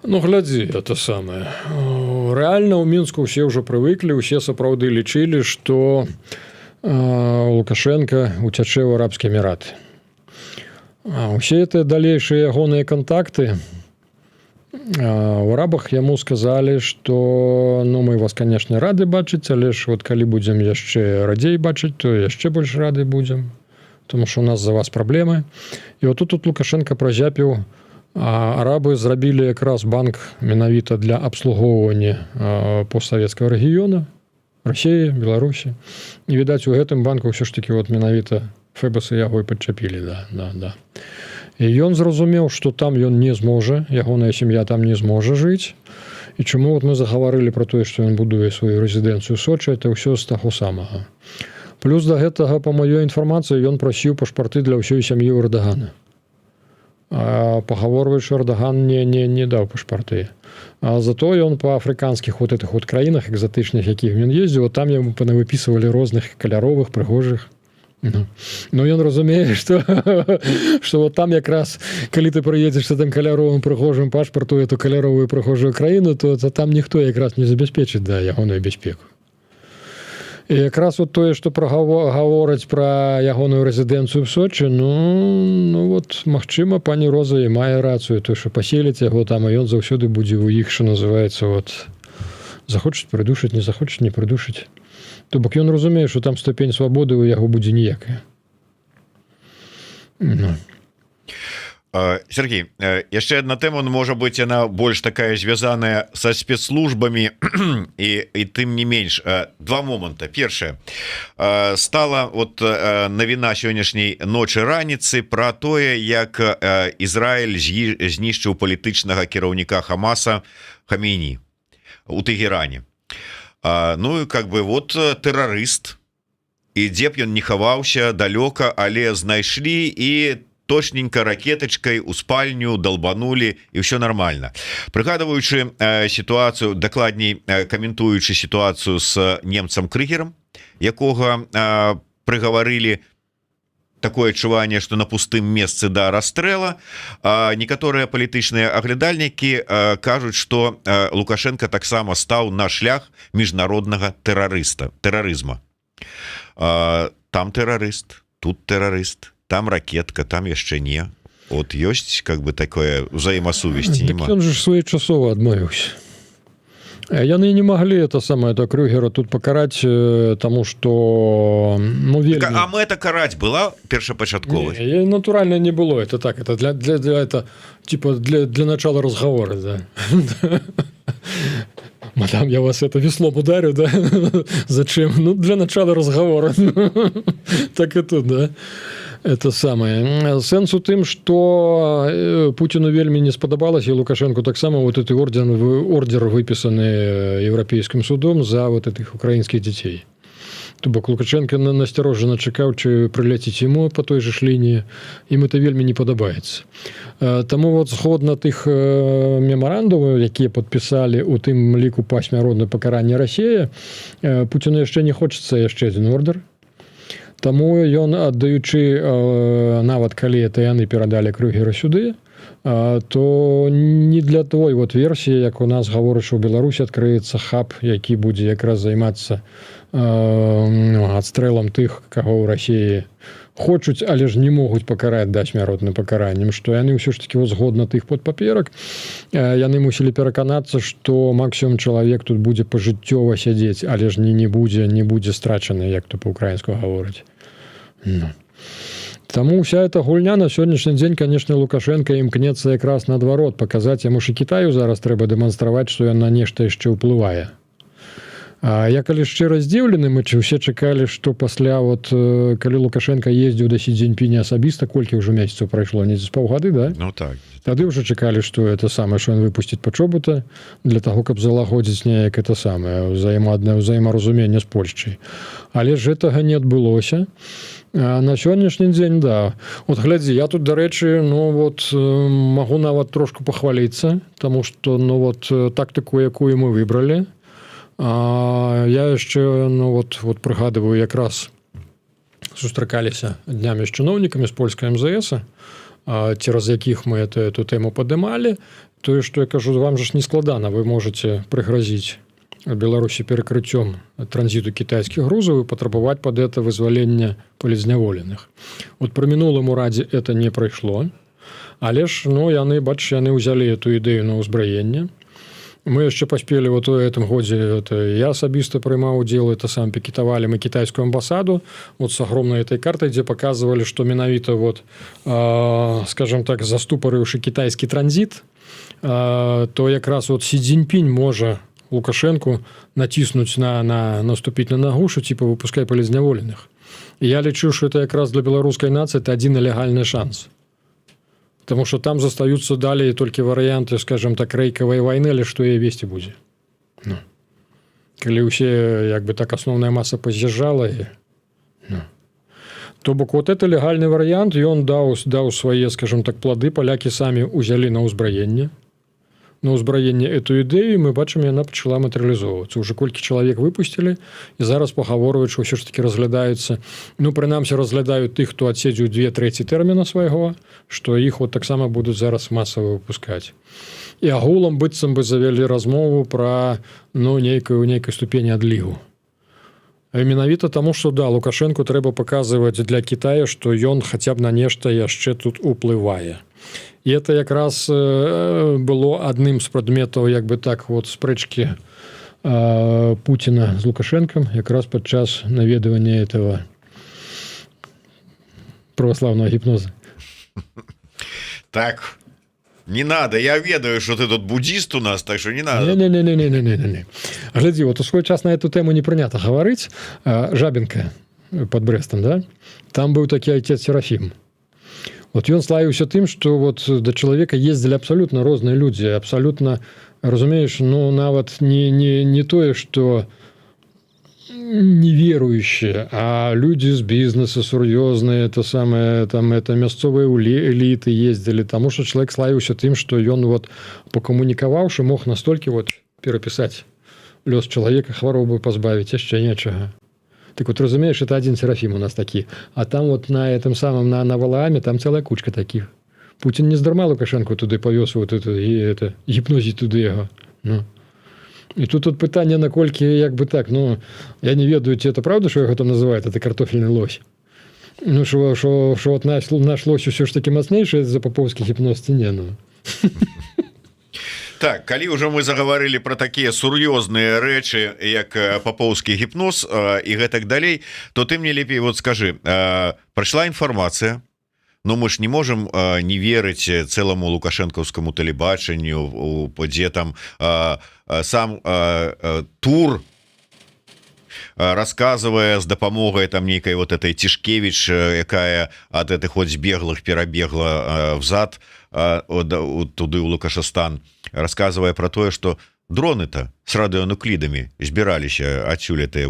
Ну, глядзі, это самае. Рэальна ў Мінску ўсе ўжо прывыклі, усе сапраўды лічылі, што Лукашенко уцячэ ў Арабскі Эмірат. Усе гэтыя далейшыя ягоныя кантакты у арабах яму сказалі, што ну мы вас, канешне, рады бачыць, але ж вот калі будзем яшчэ радзей бачыць, то яшчэ больш рады будзем, тому што у нас за вас праблемы. І вот тут Лукашенко празяпіў, арабы зрабілі якраз банк менавіта для абслугоўвання постсавецкага рэгіёна, Расіі, Беларусі. І відаць, у гэтым банку ўсё ж такі вот менавіта Фэбасы яго і падчапілі, да. І ён зразумеў, што там ён не зможа, ягоная сям'я там не зможа жыць. І чаму вот мы загаварылі пра тое, што ён будуе сваю рэзідэнцыю Сочы, это ўсё з таго самага. Плюс да гэтага, па маёй інфармацыі, ён прасіў пашпарты для ўсёй сям'і Эрдагана. А пагаворваючы, Эрдаган не даў пашпарты. А зато ён па афрыканскіх вот этих вот краінах экзатычных, якіх ён ездзіў, там яму панавыпісвалі розных каляровых, прыгожых. Ну, ён разумее, што вот там якраз, калі ты прыедзеш з тым каляровым прыгожым пашпарту эту каляровую прыгожую краіну, то там ніхто якраз не забяспечыць да ягоную бяспеку. І якраз вот тое, што гавораць пра ягоную рэзідэнцыю в Сочы, ну вот, магчыма, пані Роза і мае рацыю, то што паселіць яго там, а ён заўсёды будзе ў іх, што называецца, вот, захочуць прыдушыць, не захочуць не прыдушыць. То бок ён разумее, што там ступень свабоды ў яго будзе ніякая. Сергей, яшчэ адна тэма, можа быць, яна больш такая звязаная са спецслужбамі і тым не менш. Два моманта. Першае, стала вот навіна сённяшняй ночы раніцы пра тое, як Ізраіль знішчыў палітычнага кіраўніка Хамаса Хамейні у Тэгеране. Ну і как бы вот тэрарыст, і дзе б ён не хаваўся далёка, але знайшлі і точненько ракетачкай у спальню долбанули, і все нормально. Прыгадваючы сітуацыю, дакладней каментуючы сітуацыю з немцам Крыгерам, якога прыгаварылі, такое адчуванне, што на пустым месцы да расстрэла, некаторыя палітычныя аглядальнікі кажуць, што Лукашенко таксама стаў на шлях міжнароднага тэрарызма. Там тэрарыст, тут тэрарыст, там ракетка, там яшчэ не. От ёсць как бы такое ўзаемасувесці. Ён же своечасова адмовіўся. Яны не маглі это самае до Крюгера тут пакараць, таму што ну вельмі... А мэта караць была першапачатковай? Натуральна не было, это так, это для это типа для начала разговора, да. Мадам, я вас это веслом ударю, да? Зачем? Ну, для начала разговора. Так и тут, да. Это самое. Сэнс у тым, што Путіну вельмі не спадабалася, і Лукашенко таксама вот этот ордер выпісаны Еўрапейскім судом за вот этих украінскіх дзяцей. То бок Лукашенко насцярожана чакаў, чи прыляціць яму по той же ж лініі, ім это вельмі не падабаецца. Таму вот згодна тых мемарандумаў, якія падпісалі у тым ліку па смяротнае пакаранне Расіі, Путіну яшчэ не хочацца яшчэ адзін ордер. Таму ён, аддаючы, нават калі это яны перадалі Крюгера сюды, то не для той вот версіі, як у нас гаворыць, што ў Беларусі адкрыецца хаб, які будзе якраз займацца адстрэлам тых, каго ў Расіі хочуць, але ж не могуць пакараць да смяротным пакараннем, што яны ўсё ж таки згодна тых падпаперак, яны мусілі пераканацца, што максімум чалавек тут будзе пажыццёва сядзець, але ж не будзе страчаны, як то па-украінску гаворыць. Ну. Таму вся эта гульня на сённяшні дзень, конечно, Лукашенко імкнецца якраз наадварот паказаць, яму ж і Кітаю зараз трэба дэманстраваць, што ён на нешта яшчэ ўплывае. Я калі шчыра здзіўлены, мы ўсе чакалі, што пасля калі Лукашенко ездзіў да Сі Цзіньпіня асабіста, колькі ўжо месяцаў прайшло, не з паўгады, да? Ну так. Тады ўжо чакалі, што это самае, што ён выпусціць пачобута для таго, каб залагодзіць неяк это самае ўзаемаразуменне з Польшчай. Але ж гэтага не адбылося. На сённяшні дзень, да. Глядзі, я тут, дарэчы, магу нават трошку пахваліцца, таму што тактыку, якую мы выбралі, я яшчэ прыгадываю, якраз сустракаліся днямі з чыноўнікамі з польскай МЗС, цераз якіх мы эту тэму падымалі. Тое, што я кажу, вам ж не складана, вы можаце прыгразіць Беларусі перакрыццём транзіту кітайскіх грузаў і патрабаваць пад это вызвалення палізняволеных. Пры мінулым урадзе это не прайшло, але ж яны ўзялі эту ідэю на ўзбраенне. Мы яшчэ паспелі у гэтым годзе, я асабіста прымаў удзел, это сам пікетавалі мы кітайскую амбасаду с агромнай этой картай, дзе паказвалі, што менавіта скажем так, заступарыўшы кітайскі транзіт, то якраз Сі Цзіньпінь можа Лукашенку націснуць наступіць на нагу, што типа выпускай палізняволеных. І я лічу, што это якраз для беларускай нацыі это адзіны легальны шанс. Таму што там застаюцца далей толькі варыянты, скажем так, рэйкавай вайны, але што яе весці будзе. Калі ўсе, як бы так, асноўная маса паз'язджала, то бок это легальны варыянт, ён даў свае, скажем так, плады, палякі самі ўзялі на ўзбраенне. На ўзбраенне эту ідэю, мы бачым, яна пачала матэрыялізоўвацца. Уже колькі чалавек выпусцілі, і зараз пагаворваюць, што ўсё ж такі разглядаюцца, прынамсі разглядаюць тых, хто адседзеў 2/3 тэрміна свайго, што іх таксама будуць зараз масава выпускаць. І агулам быццам бы завялі размову пра нейкай ступені адлігу. Менавіта таму, што да, Лукашенку трэба паказваць для Кітая, што ён хаця б на нешта яшчэ тут уплывае. І это якраз было адным з прадметаў, як бы так, спрэчкі Пуціна з Лукашенкам якраз падчас наведвання этого праваслаўнага гіпноза. Так, не надо, я ведаю, что ты тут буддист у нас, так что не надо. Не. Глядзі, у свой час на эту тему не прынята гаварыць. Жабенка под Брестом, да? Там быў такі отец Серафім. Ён славіўся тым, што да чалавека ездзілі абсалютна розныя людзі, абсалютна, разумееш, нават не тое, што неверующие, а люди з бізнеса сур'ёзныя, это самае, там, это мясцовыя эліты ездзілі, таму што чалавек славіўся тым, што ён пакамунікаваўшы мог настолькі перапісаць лёс чалавека, хваробы пазбавіць, яшчэ нечага. Так разумееш, это один Серафім у нас такі. А там на этом самом, на Валааме, там целая кучка таких. Путин не здарма Лукашенко туды павёз гіпнозіць туды яго. І тут пытанне, наколькі, як бы так, я не ведаю, ці это правда, што яго там называюць, это картофельны лось. Што наш лось усё ж таки мацнейшы за папоўскі гіпноз, ці не, Так, калі ўжо мы загаварылі пра такія сур'ёзныя рэчы, як папоўскі гіпноз і гэтак далей, то ты мне лепей скажы, прайшла інфармацыя, мы ж не можам не верыць цэламу лукашэнкаўскаму тэлебачанню, дзе там сам Тур расказвае з дапамогай там нейкай этой Тішкевіч, якая ад гэтых збеглых перабегла взад туды ў Лукашастан, расказвае про тое, што дроны-то с радыёнуклідамі збіраліся адсюль гэтыя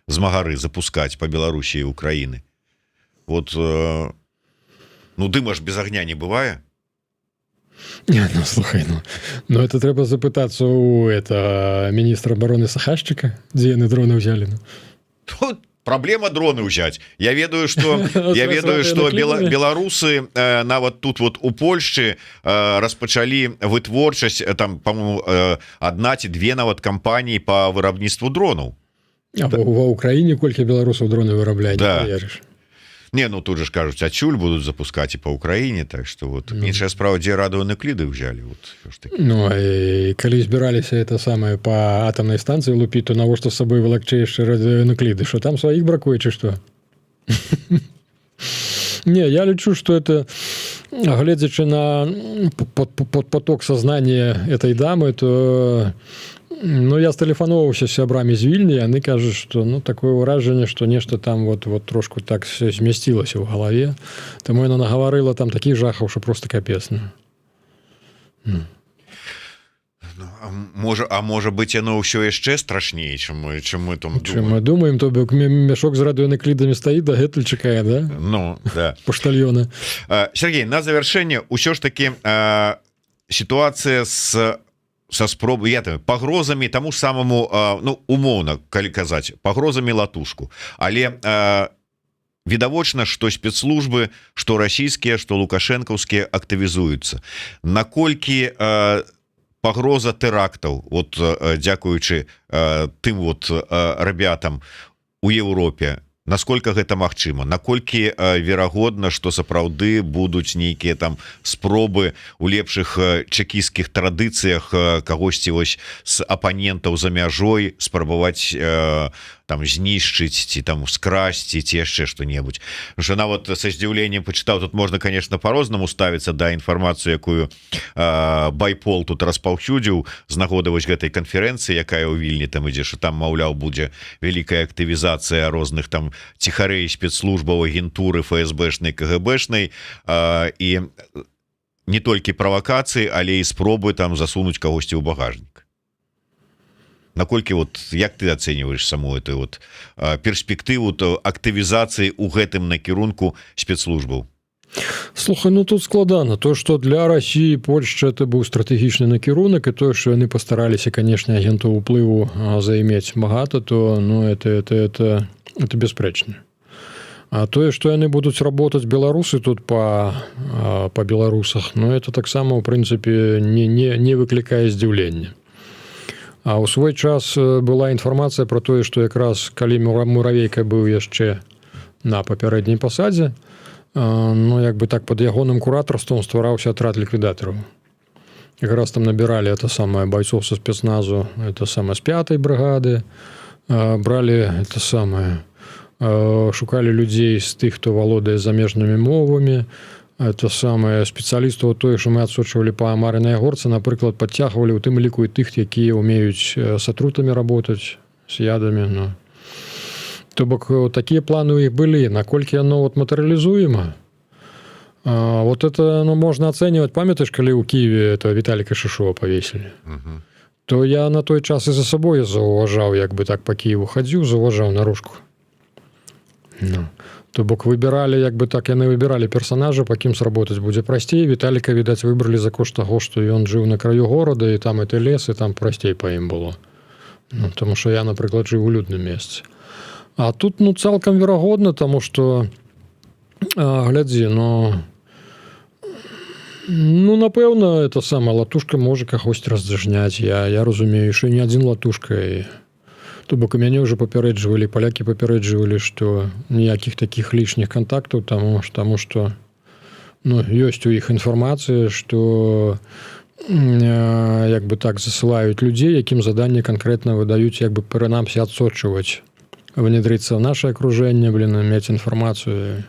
змагары запускаць па Беларусі і Украіны. Дыма ж без агня не бывае. Слухай, это трэба запытацца у міністра абароны Сахашчыка, дзе яны дроны ўзялі. Тут проблема дроны ўзяць. Я ведаю, што беларусы нават тут у Польшчы распачалі вытворчасць, там, по-моему, 1 ці 2 нават кампаніі по вырабніцтву дронаў. А ва Ўкраіне колькі беларусаў дроны вырабляюць, Да. не верыш. Не, ну тут же кажуць, адсюль будуць запускаць і па Ўкраіне, так што вот іншая справа, дзе радыонукліды ўзялі, вот що ж такі. Ну, і калі збіраліся это самае па атамнай станцыі лупіць, то навошта з сабой валакчы яшчэ радыёнукліды, што там сваіх бракуе, ці што? Не, я лічу, што это, гледзячы на поток сознания этой дамы, то ну, я стэлефановаўся з сябрамі з Вільні, яны кажуць, што ну, такое ўражанне, што нешта там вот трошку так змясцілася ў галаве. Таму яна нагаварыла там такіх жахаў, што просто капец. Ну, а можа быць, яно ўсё яшчэ страшней, чым мы там Чым мы думаем, то бок мяшок з радыёнуклідамі стаіць, дагэтуль чакае, да? Ну, да. Паштальёны. Сергей, на завяршэнне ўсё ж такі сітуацыя са спробы пагрозамі таму ж самому, ну, умоўна, калі казаць, пагрозамі латушку, але відавочна, што спецслужбы, што расійскія, што лукашэнкаўскія актывізуюцца. Наколькі пагроза тэрактаў, вот дзякуючы тым вот рабятам у Еўропе, насколько гэта магчыма, наколькі верагодна, што сапраўды будуць нейкія там спробы у лепшых чэкісцкіх традыцыях кагосьці вось з апанентаў за мяжой спрабаваць там знішчыць ці там скрасці ці яшчэ што-небудзь. Что нават са здзіўленнем пачытаў, тут можна, конечно, по-рознаму ставіцца да інфармацыі, якую Байпол тут распаўсюдзіў з нагоды вось гэтай канферэнцыі, якая ў Вільні там ідзе, што там, маўляў, будзе вялікая актывізацыя розных там ціхарэй спецслужбаў, агентуры ФСБшнай, КГБшнай, і не толькі правакацыі, але і спробы там засунуць кагосьці ў багажнік. Наколькі вот як ты ацэньваеш саму эту вот перспектыву актывізацыі ў гэтым накірунку спецслужбаў? Слухай, ну тут складана. То, што для Расіі і Польшчы это быў стратэгічны накірунак, і тое, што яны пастараліся, канешне, агентаў уплыву займець багата, то ну, это бясспрэчна. А тое, што яны будуць работаць беларусы тут па беларусах, ну это таксама, ў прынцыпе, не выклікае здзіўлення. А ў свой час была інфармацыя пра тое, што якраз калі Муравейка быў яшчэ на папярэдняй пасадзе, ну як бы так пад ягоным куратарствам ствараўся атрад ліквідатараў. Якраз там набіралі это самае байцоў са спецназу, это самае з 5-й брыгады, бралі это самае, шукалі людзей з тых, хто валодае замежнымі мовамі, это самае спецыялістаў тое, што мы адсочвалі па Марынай горцы, напрыклад, падцягвалі ў тым ліку і тых, якія ўмеюць з атрутамі работаць, з ядамі. Ну. То бок такія планы ў іх былі. Наколькі яно вот матэрыялізуема? Вот это ну, можна ацэньваць. Памятаеш, калі ў Кіеве это Віталіка Шышова павесілі? То я на той час і за сабой заўважаў, як бы так па Кіеву хадзіў, заўважаў наружку. Ну. То бок выбіралі, як бы так яны выбіралі персонажа, па кім сработаць будзе прасцей. Віталіка, відаць, выбралі за кошт таго, што ён жыў на краю горада, і там это лес, і там прасцей па ім было. Ну, таму што я, напрыклад, жыў у людным месцы. А тут, ну, цалкам верагодна, таму што, глядзі, ну, напэўна, это сама латушка можа кагосьці раздражняць. Я разумею, што не адзін латушка, і то бок і мяне ўжо папярэджвалі, палякі папярэджвалі, што ніякіх такіх лішніх кантактаў, таму што ну, ёсць у іх інфармацыя, што як бы так засылаюць людзей, якім заданне канкрэтна выдаюць, як бы прынамсі адсочваць, внедрыцца ў наше акружэнне, мець інфармацыю.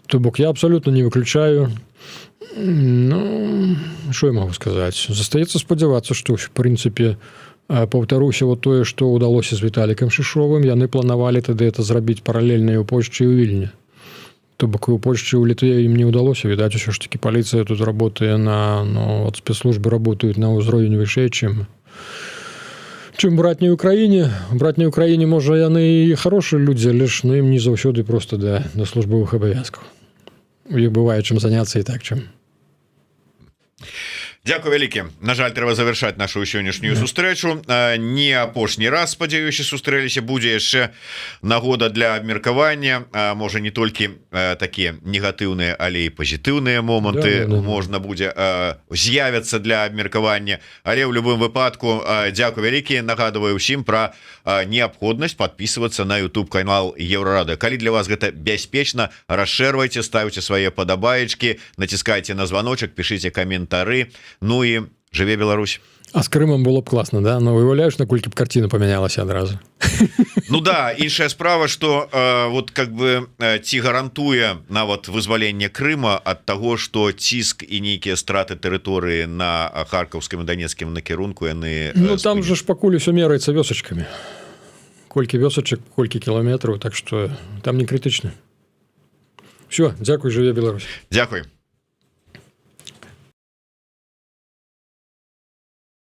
То бок я абсалютна не выключаю. Ну, што я магу сказаць? Застаецца спадзявацца, што в прынцыпе паўтаруся вот тое, што ўдалося з Віталікам Шышовым, яны планавалі тады это зрабіць паралельна і ў Польшчы і ў Вільні. То бок і ў Польшчы і ў Літве ім не ўдалося. Відаць, усё ж такі паліцыя тут работае вот спецслужбы работаюць на ўзровень вышэй, чым братняй Украіне. Братняй Украіне, можа, яны і хорошыя людзі, але ж ім не заўсёды проста да службовых абавязкаў. У іх бывае чым заняцца і так чым. Дзякуй вялікі. На жаль, трэба завяршаць нашу сённяшнюю сустрэчу. Не апошні раз, спадзяюся, сустрэліся, будзе яшчэ нагода для абмеркавання. Можа, не толькі такія негатыўныя, але і пазітыўныя моманты можна будзе з'явяцца для абмеркавання. Але ў любым выпадку дзякуй вялікі. Нагадываю ўсім пра неабходнасць подписывацца на YouTube канал Еўрарады. Калі для вас гэта бяспечна, расшэрвайце, ставьте свае падабаечкі, націскайце на званочак, пішыце каментары. Ну і жыве Беларусь. А з Крымам было б класна, да? Ну, уяўляеш, наколькі б карціна памянялася адразу. Ну да, іншая справа, што вот как бы ці гарантуе нават вызваленне Крыма ад таго, што ціск і нейкія страты тэрыторыі на харкаўскім і данецкім накірунку яны... Ну там же ж пакуль усё мераецца вёсачкамі. Колькі вёсачак, колькі кіламетраў, так што там не крытычна. Все, дзякуй, жыве Беларусь. Дзякуй.